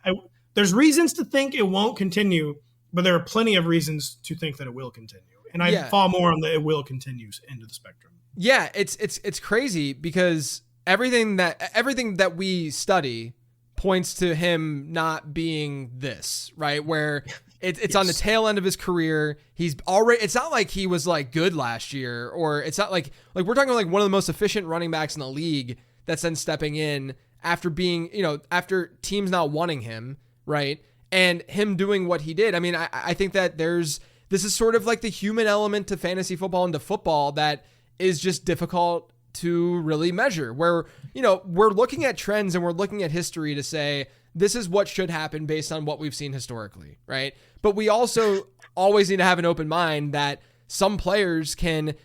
there's reasons to think it won't continue, but there are plenty of reasons to think that it will continue. And I fall more on the it will continue end of the spectrum. Yeah, it's crazy because everything that we study points to him not being this, right? Where it's on the tail end of his career. He's already, it's not like he was like good last year, or it's not like we're talking like one of the most efficient running backs in the league that's then stepping in after being, after teams not wanting him, right? And him doing what he did. I think that there's this is sort of like the human element to fantasy football and to football that is just difficult to really measure, where, we're looking at trends and we're looking at history to say, this is what should happen based on what we've seen historically, right? But we also always need to have an open mind that some players can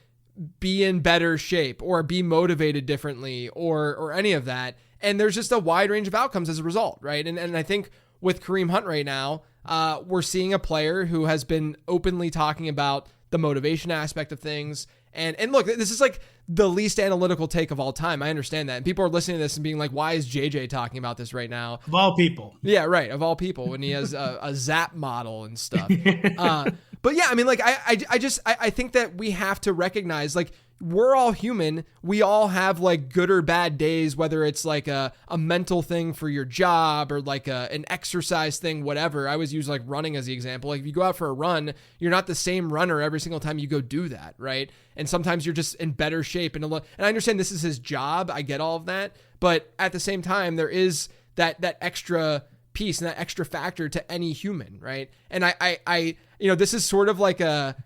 be in better shape or be motivated differently or any of that. And there's just a wide range of outcomes as a result, right? And I think with Kareem Hunt right now, we're seeing a player who has been openly talking about the motivation aspect of things. And look, this is like the least analytical take of all time. I understand that. And people are listening to this and being like, why is JJ talking about this right now? Of all people. Yeah, right. Of all people, when he has a Zap model and stuff. But yeah, I mean, like, I think that we have to recognize, like, we're all human. We all have like good or bad days, whether it's like a mental thing for your job or like an exercise thing, whatever. I always use like running as the example. Like if you go out for a run, you're not the same runner every single time you go do that, right? And sometimes you're just in better shape. And I understand this is his job. I get all of that. But at the same time, there is that extra piece and that extra factor to any human, right? And I this is sort of like a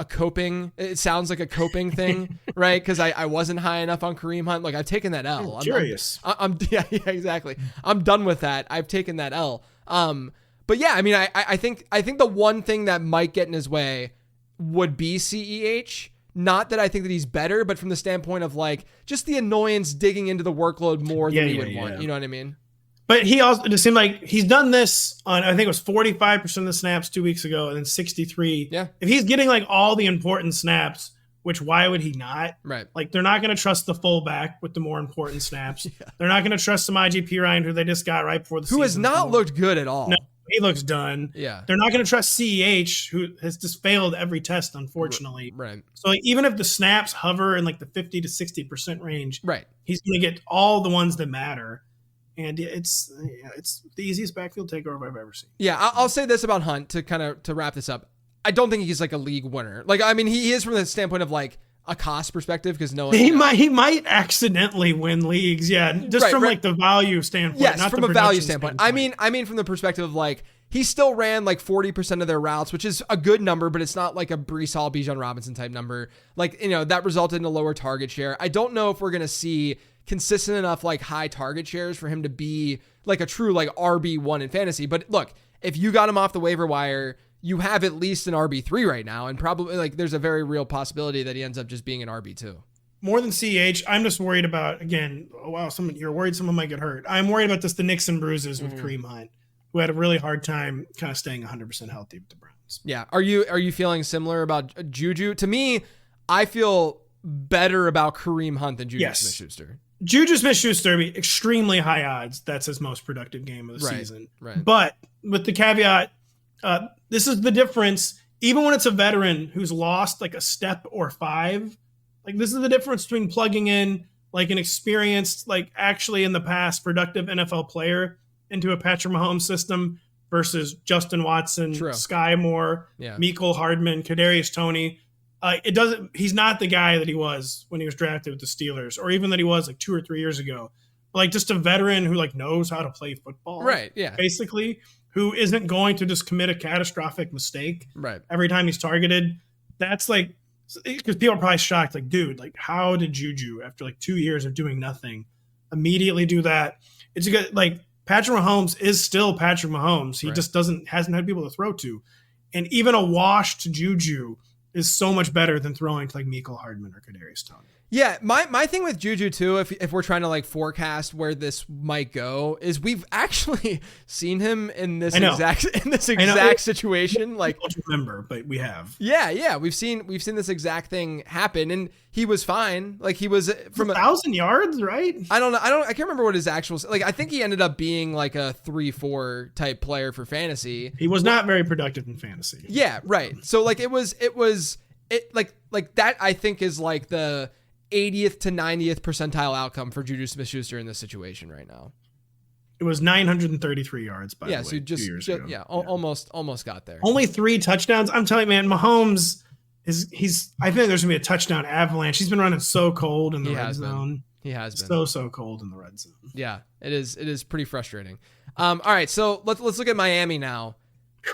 coping, it sounds like a coping thing, right? Because I wasn't high enough on Kareem Hunt. Like I've taken that L. I'm curious. Yeah, exactly. I'm done with that. I've taken that L. But yeah, I mean, I think the one thing that might get in his way would be CEH. Not that I think that he's better, but from the standpoint of like just the annoyance digging into the workload more than we would want. You know what I mean? But he also, it seemed like he's done this on, I think it was 45% of the snaps 2 weeks ago and then 63. Yeah. If he's getting like all the important snaps, which why would he not? Right. Like they're not going to trust the fullback with the more important snaps. Yeah. They're not going to trust some IGP Ryan who they just got right before the season. Who has not looked good at all. No, he looks done. Yeah. They're not going to trust CEH who has just failed every test, unfortunately. Right. So like, even if the snaps hover in like the 50 to 60% range, right, he's going to get all the ones that matter. And it's the easiest backfield takeover I've ever seen. Yeah, I'll say this about Hunt to wrap this up. I don't think he's like a league winner. Like, I mean, he is from the standpoint of like a cost perspective because no one he might accidentally win leagues. Yeah, just from like the value standpoint. Yes, not from the a value standpoint. I mean from the perspective of like he still ran like 40% of their routes, which is a good number, but it's not like a Breece Hall, Bijan Robinson type number. Like, that resulted in a lower target share. I don't know if we're gonna see consistent enough like high target shares for him to be like a true like RB1 in fantasy. But look, if you got him off the waiver wire, you have at least an RB3 right now, and probably like there's a very real possibility that he ends up just being an RB2. More than CH, I'm just worried about, again, you're worried someone might get hurt. I'm worried about the nicks and bruises with Kareem Hunt, who had a really hard time kind of staying 100% healthy with the Browns. Yeah. Are you feeling similar about Juju? To me, I feel better about Kareem Hunt than Juju Smith-Schuster. Juju Smith-Schuster, extremely high odds. That's his most productive game of the season. Right. But with the caveat, this is the difference. Even when it's a veteran who's lost like a step or 5, like this is the difference between plugging in like an experienced, like actually in the past productive NFL player into a Patrick Mahomes system versus Justin Watson, Sky Moore, Mecole Hardman, Kadarius Toney. He's not the guy that he was when he was drafted with the Steelers, or even that he was like 2 or 3 years ago. Like just a veteran who like knows how to play football. Right. Yeah. Basically, who isn't going to just commit a catastrophic mistake. Right. Every time he's targeted. That's like, because people are probably shocked. Like, dude, like how did Juju, after like 2 years of doing nothing, immediately do that? It's a good, like Patrick Mahomes is still Patrick Mahomes. He just hasn't had people to throw to. And even a washed Juju is so much better than throwing to like Mecole Hardman or Kadarius Toney. Yeah, my thing with Juju too, if we're trying to like forecast where this might go, is we've actually seen him in this exact situation. Like, I don't remember, but we have. Yeah, we've seen this exact thing happen, and he was fine. Like he was from 1,000 yards, right? I don't know. I can't remember what his actual, like. I think he ended up being like a 3-4 type player for fantasy. He was not very productive in fantasy. Yeah, right. So like it was like that. I think is like the 80th to 90th percentile outcome for Juju Smith-Schuster in this situation right now. It was 933 yards, by the way. So just almost got there. Only 3 touchdowns. I'm telling you, man, Mahomes I think there's gonna be a touchdown avalanche. He's been running so cold in the red zone. He has been so cold in the red zone. Yeah, it is pretty frustrating. All right, so let's look at Miami now.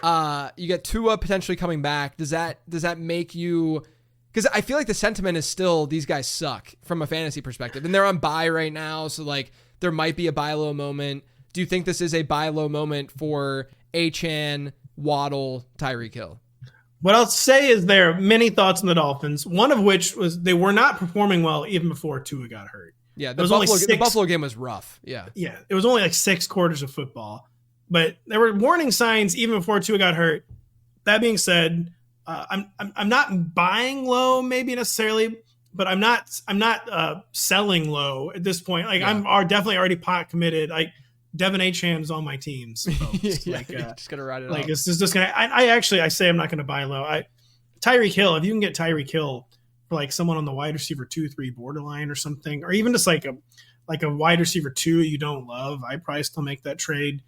You get Tua potentially coming back. Does that make you? Because I feel like the sentiment is still these guys suck from a fantasy perspective, and they're on bye right now, so like there might be a buy low moment. Do you think this is a buy low moment for Achane, Waddle, Tyreek Hill? What I'll say is there are many thoughts on the Dolphins, one of which was they were not performing well even before Tua got hurt. Yeah, the Buffalo game was rough. Yeah, it was only like 6 quarters of football, but there were warning signs even before Tua got hurt. That being said, I'm not buying low maybe necessarily, but I'm not selling low at this point. Like I'm definitely already pot committed. Like Devin Achane's on my teams. Folks. Yeah, just gotta ride it. Like it's just gonna. I say I'm not gonna buy low. Tyreek Hill. If you can get Tyreek Hill for like someone on the wide receiver 2-3 borderline or something, or even just like a wide receiver 2 you don't love, I probably still make that trade.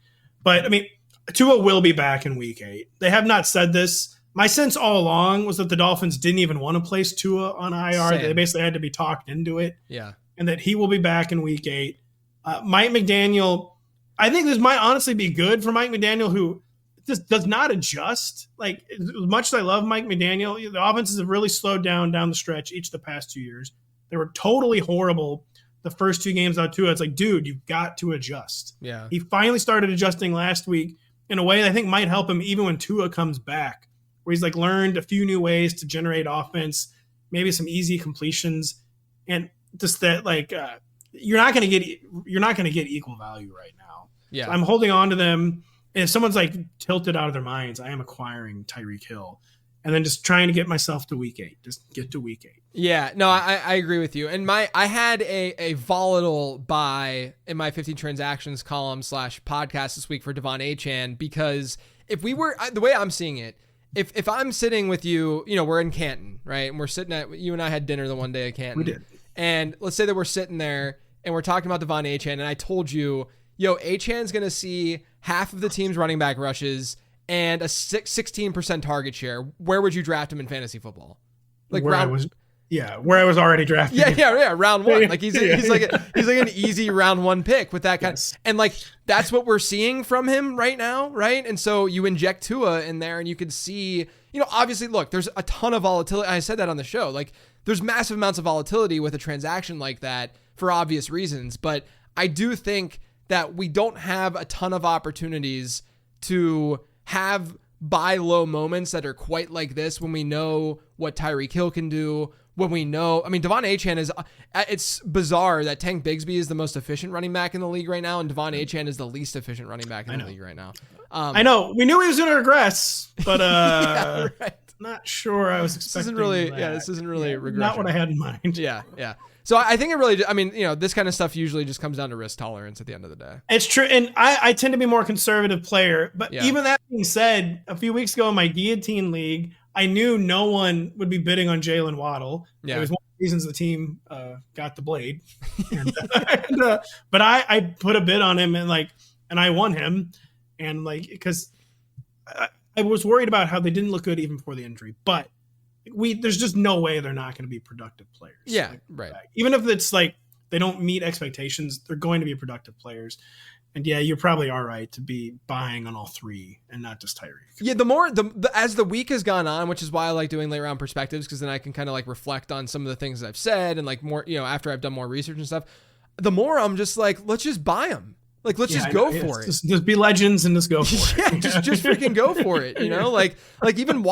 But I mean, Tua will be back in week 8. They have not said this. My sense all along was that the Dolphins didn't even want to place Tua on IR. They basically had to be talked into it. Yeah. And that he will be back in week 8. Mike McDaniel, I think this might honestly be good for Mike McDaniel, who just does not adjust. Like, as much as I love Mike McDaniel, the offenses have really slowed down the stretch each of the past 2 years. They were totally horrible the first 2 games out Tua. It's like, dude, you've got to adjust. Yeah. He finally started adjusting last week in a way that I think might help him even when Tua comes back, where he's like learned a few new ways to generate offense, maybe some easy completions, and just that like you're not going to get equal value right now. Yeah, so I'm holding on to them. And if someone's like tilted out of their minds, I am acquiring Tyreek Hill, and then just trying to get myself to week 8. Just get to week 8. Yeah, no, I agree with you. And I had a volatile buy in my 15 transactions column / podcast this week for Devon Achane, because if we were the way I'm seeing it. If I'm sitting with you, we're in Canton, right? And we're sitting you and I had dinner the one day at Canton. We did. And let's say that we're sitting there and we're talking about Devon Achane, and I told you, Achane's going to see half of the team's running back rushes and a 16% target share. Where would you draft him in fantasy football? Like where I was already drafted. Yeah, round 1. Like he's like an easy round 1 pick with that kind of, and like that's what we're seeing from him right now, right? And so you inject Tua in there, and you can see, obviously, look, there's a ton of volatility. I said that on the show. Like there's massive amounts of volatility with a transaction like that for obvious reasons, but I do think that we don't have a ton of opportunities to have buy low moments that are quite like this when we know what Tyreek Hill can do. When we know, Devon Achane it's bizarre that Tank Bigsby is the most efficient running back in the league right now, and Devon Achane is the least efficient running back in the league right now. I know. We knew he was going to regress, but yeah, right. Not sure I was expecting this isn't really regression. Not what I had in mind. Yeah. So I think it really, this kind of stuff usually just comes down to risk tolerance at the end of the day. It's true. And I tend to be a more conservative player. But even that being said, a few weeks ago in my Guillotine League, I knew no one would be bidding on Jalen Waddle. Yeah. It was one of the reasons the team got the blade. But I put a bid on him and I won him. And because I was worried about how they didn't look good even before the injury. But there's just no way they're not going to be productive players. Yeah, right. Even if it's like they don't meet expectations, they're going to be productive players. And yeah, you probably are right to be buying on all 3 and not just Tyreek. Yeah, as the week has gone on, which is why I like doing late round perspectives, because then I can kind of like reflect on some of the things I've said and like more, after I've done more research and stuff. The more I'm just like, let's just buy them. Like, let's just go for it. Just be legends and just go for it. just freaking go for it. Like even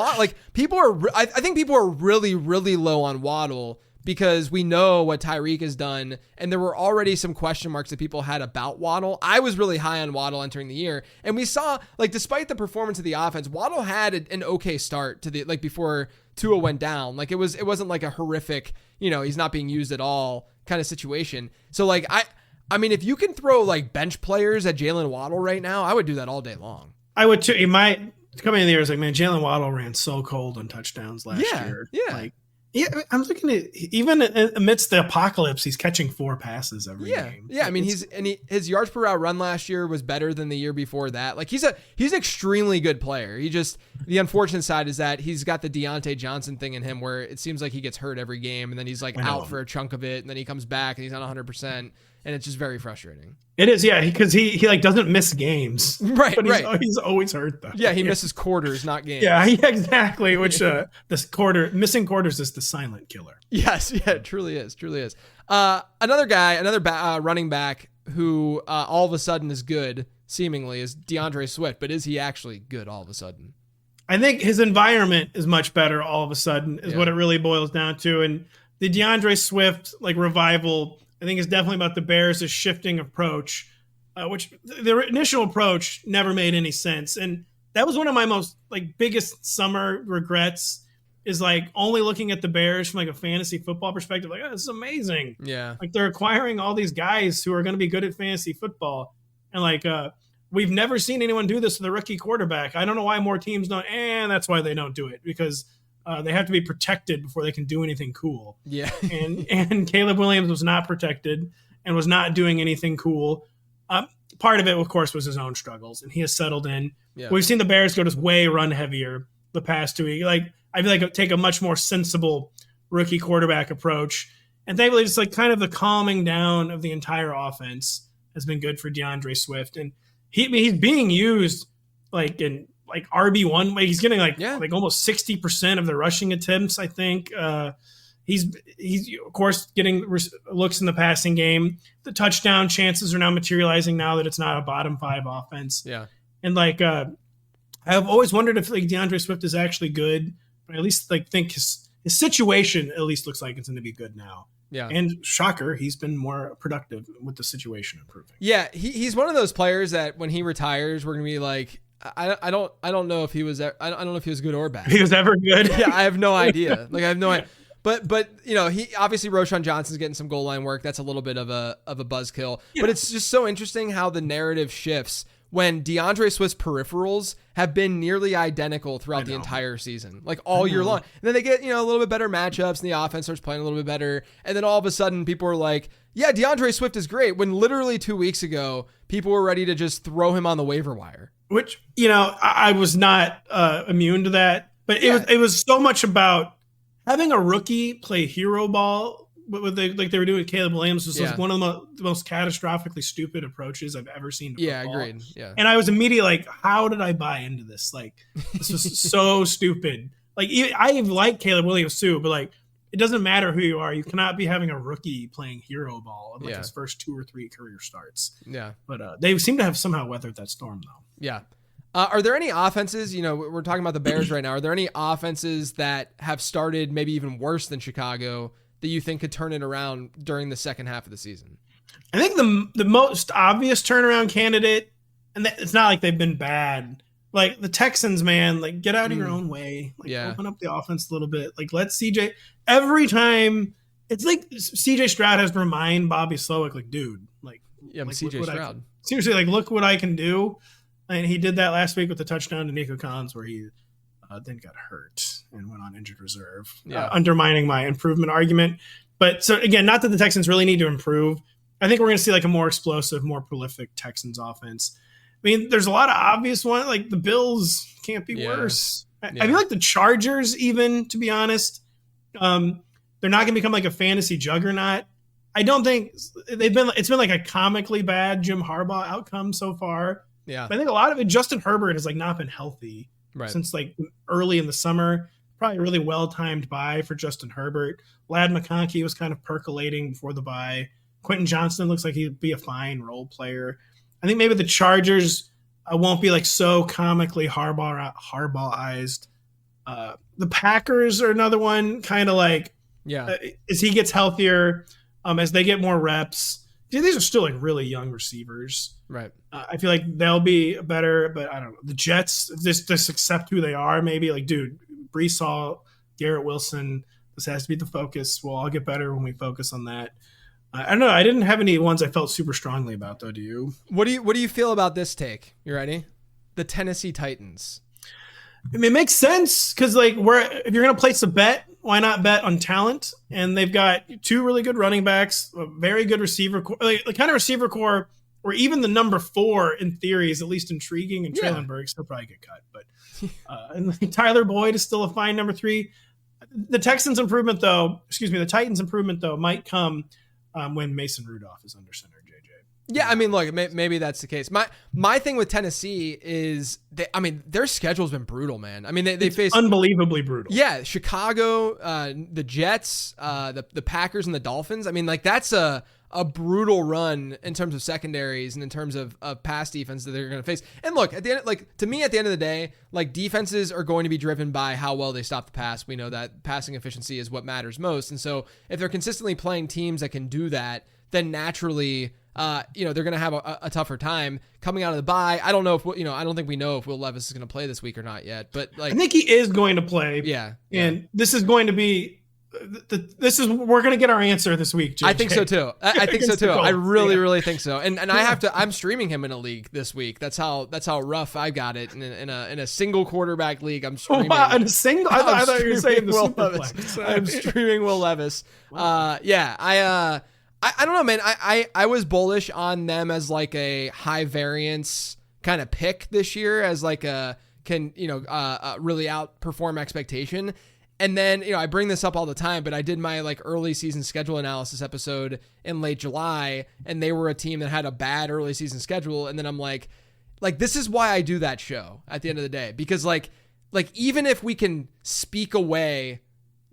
people are. I think people are really, really low on Waddle because we know what Tyreek has done, and there were already some question marks that people had about Waddle. I was really high on Waddle entering the year, and we saw despite the performance of the offense, Waddle had an okay start to the before Tua went down. It wasn't like a horrific, he's not being used at all kind of situation. So if you can throw bench players at Jalen Waddle right now, I would do that all day long. I would too. It might coming in the year is man, Jalen Waddle ran so cold on touchdowns last year. Yeah. I'm looking at even amidst the apocalypse, he's catching 4 passes every game. Yeah. His yards per route run last year was better than the year before that. He's an extremely good player. The unfortunate side is that he's got the Deontay Johnson thing in him where it seems like he gets hurt every game and then he's out for a chunk of it and then he comes back and he's not 100%. and it's just very frustrating. It is, yeah, because he like doesn't miss games, right? But he's always hurt though. Yeah, he misses quarters, not games. Yeah, exactly. Which missing quarters is the silent killer. Yes, yeah, it truly is. Another running back who all of a sudden is good, seemingly, is DeAndre Swift. But is he actually good all of a sudden? I think his environment is much better all of a sudden, is what it really boils down to. And the DeAndre Swift revival, I think, is definitely about the Bears' shifting approach, which their initial approach never made any sense. And that was one of my most biggest summer regrets, is only looking at the Bears from a fantasy football perspective. Oh, this is amazing. Yeah. They're acquiring all these guys who are going to be good at fantasy football. And we've never seen anyone do this with a rookie quarterback. I don't know why more teams don't. And that's why they don't do it, because they have to be protected before they can do anything cool. Yeah. and Caleb Williams was not protected and was not doing anything cool. Part of it, of course, was his own struggles, and he has settled in. Yeah. We've seen the Bears go just way run heavier the past 2 weeks. I feel like take a much more sensible rookie quarterback approach. And thankfully, just kind of the calming down of the entire offense has been good for DeAndre Swift. And he's being used in RB1. He's getting almost 60% of the rushing attempts, I think. He's of course getting looks in the passing game. The touchdown chances are now materializing now that it's not a bottom 5 offense. Yeah. And I've always wondered if DeAndre Swift is actually good. But I at least think his situation at least looks like it's going to be good now. Yeah. And shocker, he's been more productive with the situation improving. Yeah, he's one of those players that when he retires, we're gonna be I don't know if he was I don't know if he was good or bad. He was ever good. Yeah, I have no idea. I have no idea. But he obviously, Roshan Johnson's getting some goal line work. That's a little bit of a buzzkill. Yeah. But it's just so interesting how the narrative shifts when DeAndre Swift's peripherals have been nearly identical throughout the entire season, all year long. And then they get, a little bit better matchups and the offense starts playing a little bit better. And then all of a sudden people are like, yeah, DeAndre Swift is great. When literally 2 weeks ago, people were ready to just throw him on the waiver wire. Which, I was not immune to that, but it was so much about having a rookie play hero ball they were doing with Caleb Williams was one of the most catastrophically stupid approaches I've ever seen to football. Agreed. Yeah. And I was immediately how did I buy into this? This was so stupid. I like Caleb Williams too, but it doesn't matter who you are. You cannot be having a rookie playing hero ball in his first 2 or 3 career starts. Yeah. But they seem to have somehow weathered that storm though. Yeah. Are there any offenses, we're talking about the Bears right now. Are there any offenses that have started maybe even worse than Chicago that you think could turn it around during the second half of the season? I think the most obvious turnaround candidate, and it's not like they've been bad, the Texans, man, get out of your own way. Open up the offense a little bit. Let CJ, every time, it's CJ Stroud has to remind Bobby Slowick, dude, I'm CJ Stroud. Seriously, look what I can do. And he did that last week with the touchdown to Nico Collins where he then got hurt and went on injured reserve, undermining my improvement argument. But so again, not that the Texans really need to improve. I think we're going to see a more explosive, more prolific Texans offense. I mean, there's a lot of obvious ones, the Bills can't be worse. I feel like the Chargers, even, to be honest, they're not going to become a fantasy juggernaut. I don't think it's been a comically bad Jim Harbaugh outcome so far. Yeah. But I think a lot of it, Justin Herbert has not been healthy since early in the summer. Probably a really well-timed bye for Justin Herbert. Lad McConkey was kind of percolating before the bye. Quentin Johnston looks like he'd be a fine role player. I think maybe the Chargers won't be so comically Harbaugh-ized. The Packers are another one, kind of as he gets healthier, as they get more reps. These are still really young receivers. Right. I feel like they'll be better, but I don't know. The Jets, just accept who they are. Maybe dude, Brees Hall, Garrett Wilson, this has to be the focus. We'll all get better when we focus on that. I don't know. I didn't have any ones I felt super strongly about though. Do you? What do you feel about this take? You ready? The Tennessee Titans. I mean, it makes sense because if you're going to place a bet, why not bet on talent? And they've got 2 really good running backs, a very good receiver core, the kind of receiver core where even the number 4 in theory is at least intriguing, and Traylon Burks will probably get cut. But and Tyler Boyd is still a fine number 3. The Titans improvement though might come when Mason Rudolph is under center, JJ. Yeah, I mean, look, maybe that's the case. My thing with Tennessee is, their schedule's been brutal, man. I mean, they face unbelievably brutal. Yeah, Chicago, the Jets, the Packers, and the Dolphins. I mean, like that's a brutal run in terms of secondaries and in terms of pass defense that they're going to face. And look, at the end, to me, at the end of the day, like defenses are going to be driven by how well they stop the pass. We know that passing efficiency is what matters most. And so if they're consistently playing teams that can do that, then naturally, they're going to have a tougher time coming out of the bye. I don't know if, I don't think we know if Will Levis is going to play this week or not yet, but I think he is going to play. Yeah. And this is going to be, we're going to get our answer this week, JJ. I think so too. I think so too. I really think so. And I'm streaming him in a league this week. That's how rough I got it in a single quarterback league. I'm streaming. Oh, wow. In a single? I thought you were saying the Will Superflex. I'm streaming Will Levis. Wow. I don't know, man. I was bullish on them as like a high variance kind of pick this year, as like really outperform expectation. And then, I bring this up all the time, but I did my like early season schedule analysis episode in late July, and they were a team that had a bad early season schedule. And then I'm like this is why I do that show at the end of the day, because like even if we can speak away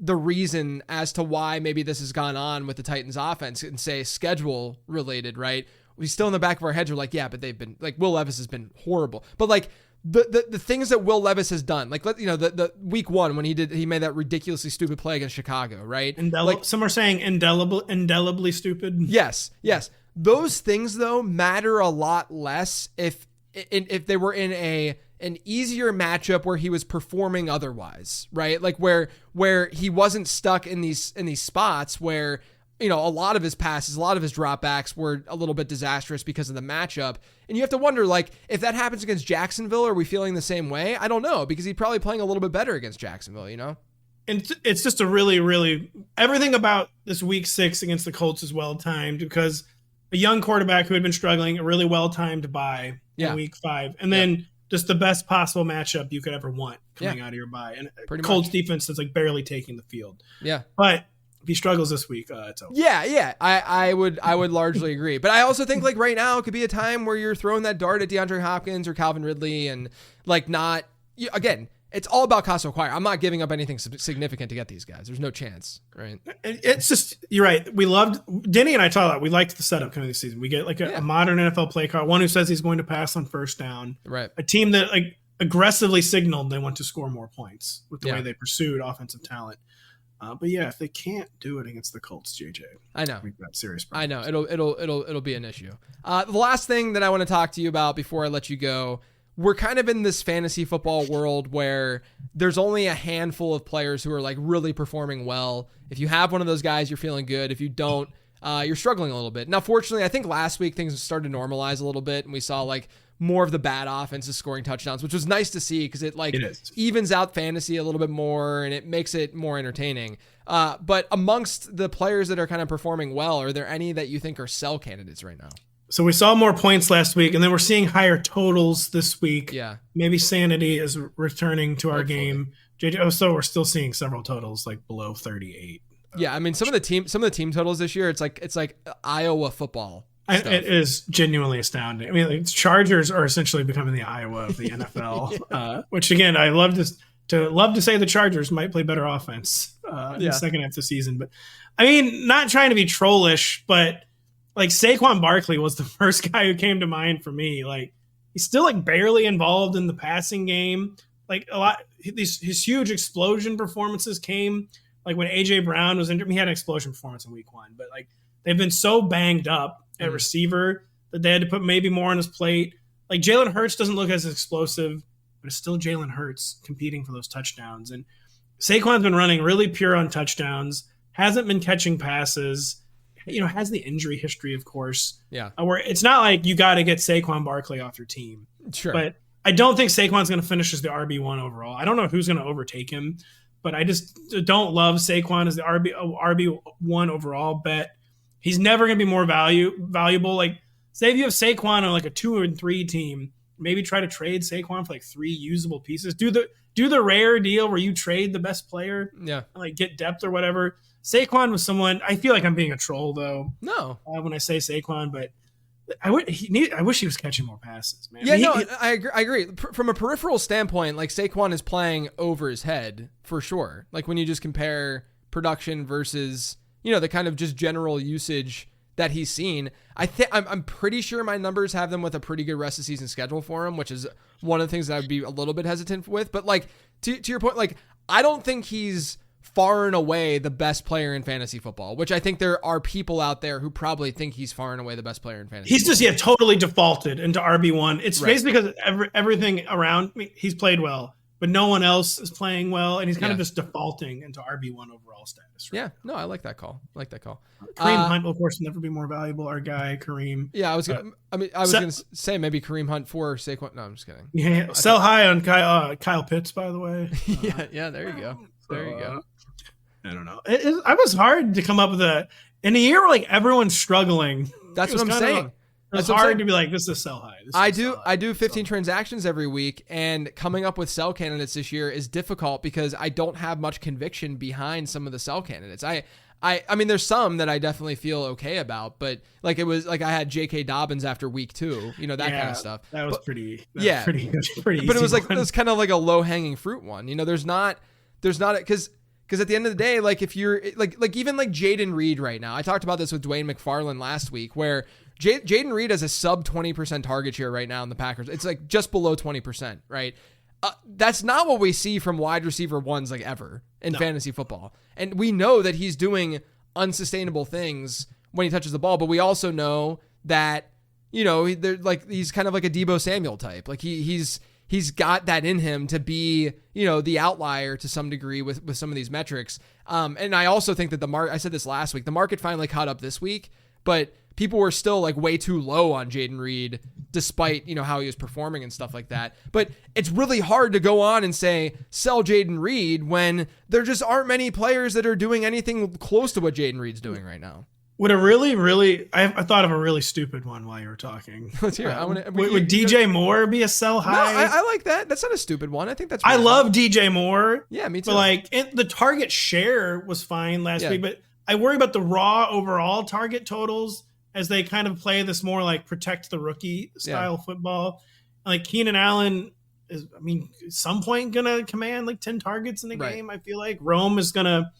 the reason as to why maybe this has gone on with the Titans offense and say schedule related, right? We still in the back of our heads are like, yeah, but they've been like, Will Levis has been horrible. But like the things that Will Levis has done, like, the week one when he made that ridiculously stupid play against Chicago, right? Some are saying indelibly stupid. Yes. Those things though matter a lot less if they were in an easier matchup where he was performing otherwise, right? Like where he wasn't stuck in these spots where, a lot of his passes, a lot of his dropbacks were a little bit disastrous because of the matchup. And you have to wonder, like, if that happens against Jacksonville, are we feeling the same way? I don't know, because he's probably playing a little bit better against Jacksonville, And it's just a really, really, everything about this week 6 against the Colts is well-timed, because a young quarterback who had been struggling, a really well-timed bye in week 5. And then just the best possible matchup you could ever want coming out of your bye. And Colts defense is like barely taking the field. Yeah. But if he struggles this week, it's over. Yeah. I would largely agree. But I also think like right now it could be a time where you're throwing that dart at DeAndre Hopkins or Calvin Ridley and like again, it's all about cost to acquire. I'm not giving up anything significant to get these guys. There's no chance, right? It's just, you're right. We loved, Denny and I talked about, we liked the setup coming this season. We get like a modern NFL play card, one who says he's going to pass on first down. Right. A team that like aggressively signaled they want to score more points with the way they pursued offensive talent. But yeah, if they can't do it against the Colts, JJ, I know we've got serious problems. I know it'll be an issue. The last thing that I want to talk to you about before I let you go, we're kind of in this fantasy football world where there's only a handful of players who are like really performing well. If you have one of those guys, you're feeling good. If you don't, you're struggling a little bit. Now, fortunately, I think last week things started to normalize a little bit, and we saw like more of the bad offenses scoring touchdowns, which was nice to see because it evens out fantasy a little bit more and it makes it more entertaining. But amongst the players that are kind of performing well, are there any that you think are sell candidates right now? So we saw more points last week, and then we're seeing higher totals this week. Yeah. Maybe sanity is returning to our game. JJ, so we're still seeing several totals like below 38. Yeah, I mean some of the team totals this year, it's like Iowa football. It is genuinely astounding. I mean, like, Chargers are essentially becoming the Iowa of the NFL, which again, I love to say the Chargers might play better offense in the second half of the season. But I mean, not trying to be trollish, but like Saquon Barkley was the first guy who came to mind for me. Like he's still like barely involved in the passing game. Like a lot, his huge explosion performances came like when AJ Brown was injured. He had an explosion performance in week 1, but like they've been so banged up at receiver that they had to put maybe more on his plate. Like Jalen Hurts doesn't look as explosive, but it's still Jalen Hurts competing for those touchdowns. And Saquon's been running really pure on touchdowns, hasn't been catching passes, has the injury history, of course. Yeah. Where it's not like you got to get Saquon Barkley off your team. Sure. But I don't think Saquon's going to finish as the RB1 overall. I don't know who's going to overtake him, but I just don't love Saquon as the RB1 overall bet. He's never going to be more valuable. Like, say if you have Saquon on like a 2 and 3 team, maybe try to trade Saquon for like 3 usable pieces. Do the rare deal where you trade the best player, Yeah. like get depth or whatever. Saquon was someone. I feel like I'm being a troll though. No, when I say Saquon, but I wish he was catching more passes, man. Yeah, I agree. From a peripheral standpoint, like Saquon is playing over his head for sure. Like when you just compare production versus, the kind of just general usage that he's seen, I'm pretty sure my numbers have them with a pretty good rest of season schedule for him, which is one of the things that I would be a little bit hesitant with. But like to your point, like I don't think he's far and away the best player in fantasy football, which I think there are people out there who probably think he's far and away the best player in fantasy He's football. just, totally defaulted into RB1. It's basically because everything around me, he's played well, but no one else is playing well, and he's kind of just defaulting into RB1 overall status. Right? Yeah, no, I like that call. Kareem Hunt will, of course, never be more valuable. Our guy, Kareem. Yeah, I was going to say maybe Kareem Hunt for Saquon. No, I'm just kidding. Yeah, sell high on Kyle Pitts, by the way. Yeah, there you go. There you go. I don't know. I was hard to come up with in a year where like everyone's struggling. That's what I'm saying. It's hard to be like, this is sell high. I do 15 transactions every week, and coming up with sell candidates this year is difficult because I don't have much conviction behind some of the sell candidates. I mean, there's some that I definitely feel okay about, but like it was like I had J.K. Dobbins after week 2, that kind of stuff. That was pretty. But it was like, it was kind of like a low hanging fruit one. There's not because at the end of the day, like if you're like even like Jaden Reed right now, I talked about this with Dwayne McFarland last week, where Jaden Reed has a sub 20% target share right now in the Packers. It's like just below 20%, right? That's not what we see from wide receiver ones like ever in fantasy football. And we know that he's doing unsustainable things when he touches the ball, but we also know that, he's kind of like a Deebo Samuel type. Like he's got that in him to be, the outlier to some degree with some of these metrics. And I also think that I said this last week, the market finally caught up this week, but people were still like way too low on Jaden Reed, despite, how he was performing and stuff like that. But it's really hard to go on and say, sell Jaden Reed when there just aren't many players that are doing anything close to what Jaden Reed's doing right now. Would a really, I thought of a really stupid one while you were talking. Let's hear it. Would DJ Moore be a sell high? No, I like that. That's not a stupid one. I think that's. I love DJ Moore. Yeah, me too. But like the target share was fine last week, but I worry about the raw overall target totals as they kind of play this more like protect the rookie style football. Like Keenan Allen is, at some point gonna command like 10 targets in the game. I feel like Rome is gonna.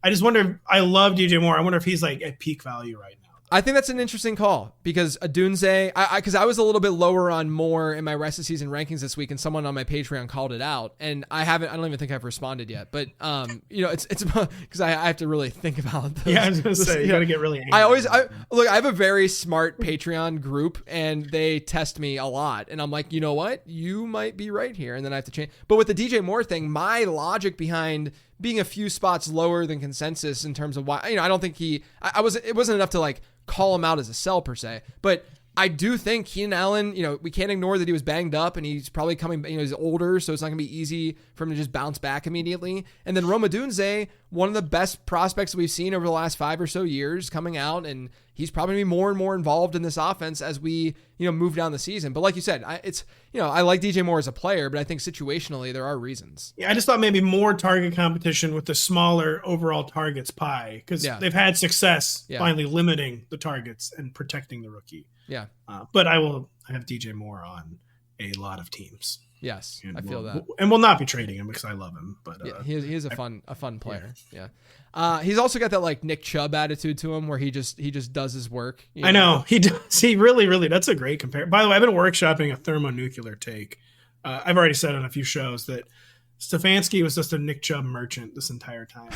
I just wonder. I love DJ Moore. I wonder if he's like at peak value right now. I think that's an interesting call because Adunze, because I was a little bit lower on Moore in my rest of season rankings this week, and someone on my Patreon called it out, and I don't even think I've responded yet. But it's because I have to really think about those. Yeah, I was gonna say you got to get really angry. I have a very smart Patreon group, and they test me a lot, and I'm like, you know what, you might be right here, and then I have to change. But with the DJ Moore thing, my logic behind being a few spots lower than consensus in terms of why, I don't think it wasn't enough to like call him out as a sell per se, but I do think Keenan Allen, we can't ignore that he was banged up and he's probably coming, he's older, so it's not going to be easy for him to just bounce back immediately. And then Rome Odunze, one of the best prospects we've seen over the last 5 or so years coming out, and he's probably going to be more and more involved in this offense as we, move down the season. But like you said, I like DJ Moore as a player, but I think situationally there are reasons. Yeah, I just thought maybe more target competition with the smaller overall targets pie, because they've had success finally limiting the targets and protecting the rookie. Yeah. But I have DJ Moore on a lot of teams. Yes, I feel that. And we'll not be trading him because I love him. But he is a fun player. Yeah. He's also got that like Nick Chubb attitude to him where he just does his work. I know. He does. He really, that's a great comparison. By the way, I've been workshopping a thermonuclear take. I've already said on a few shows that Stefanski was just a Nick Chubb merchant this entire time.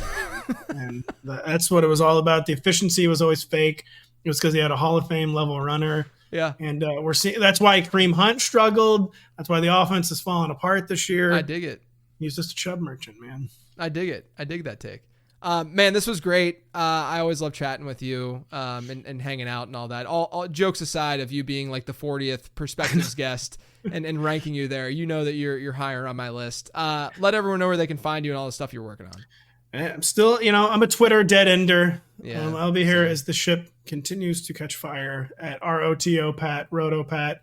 And that's what it was all about. The efficiency was always fake. It was because he had a Hall of Fame level runner. Yeah. And we're seeing that's why Kareem Hunt struggled. That's why the offense is falling apart this year. I dig it. He's just a Chubb merchant, man. I dig it. I dig that take. Man, this was great. I always love chatting with you and hanging out and all that. All jokes aside of you being like the 40th Perspectives guest and ranking you there, that you're higher on my list. Let everyone know where they can find you and all the stuff you're working on. I'm still, I'm a Twitter dead ender. Yeah, I'll be here as the ship continues to catch fire at ROTO Pat, Roto Pat.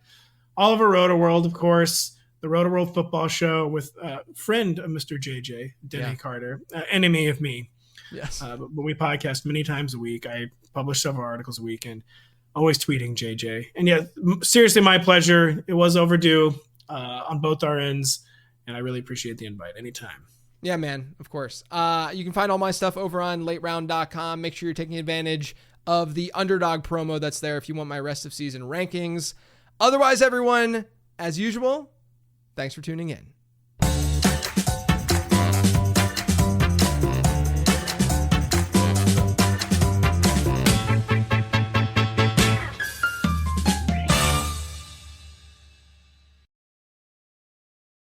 Oliver Rotoworld, of course, the Rotoworld football show with a friend of Mr. JJ, Denny Carter, enemy of me. Yes. But we podcast many times a week. I publish several articles a week and always tweeting JJ. And yeah, seriously, my pleasure. It was overdue on both our ends. And I really appreciate the invite anytime. Yeah, man, of course. You can find all my stuff over on lateround.com. Make sure you're taking advantage of the Underdog promo that's there if you want my rest of season rankings. Otherwise, everyone, as usual, thanks for tuning in.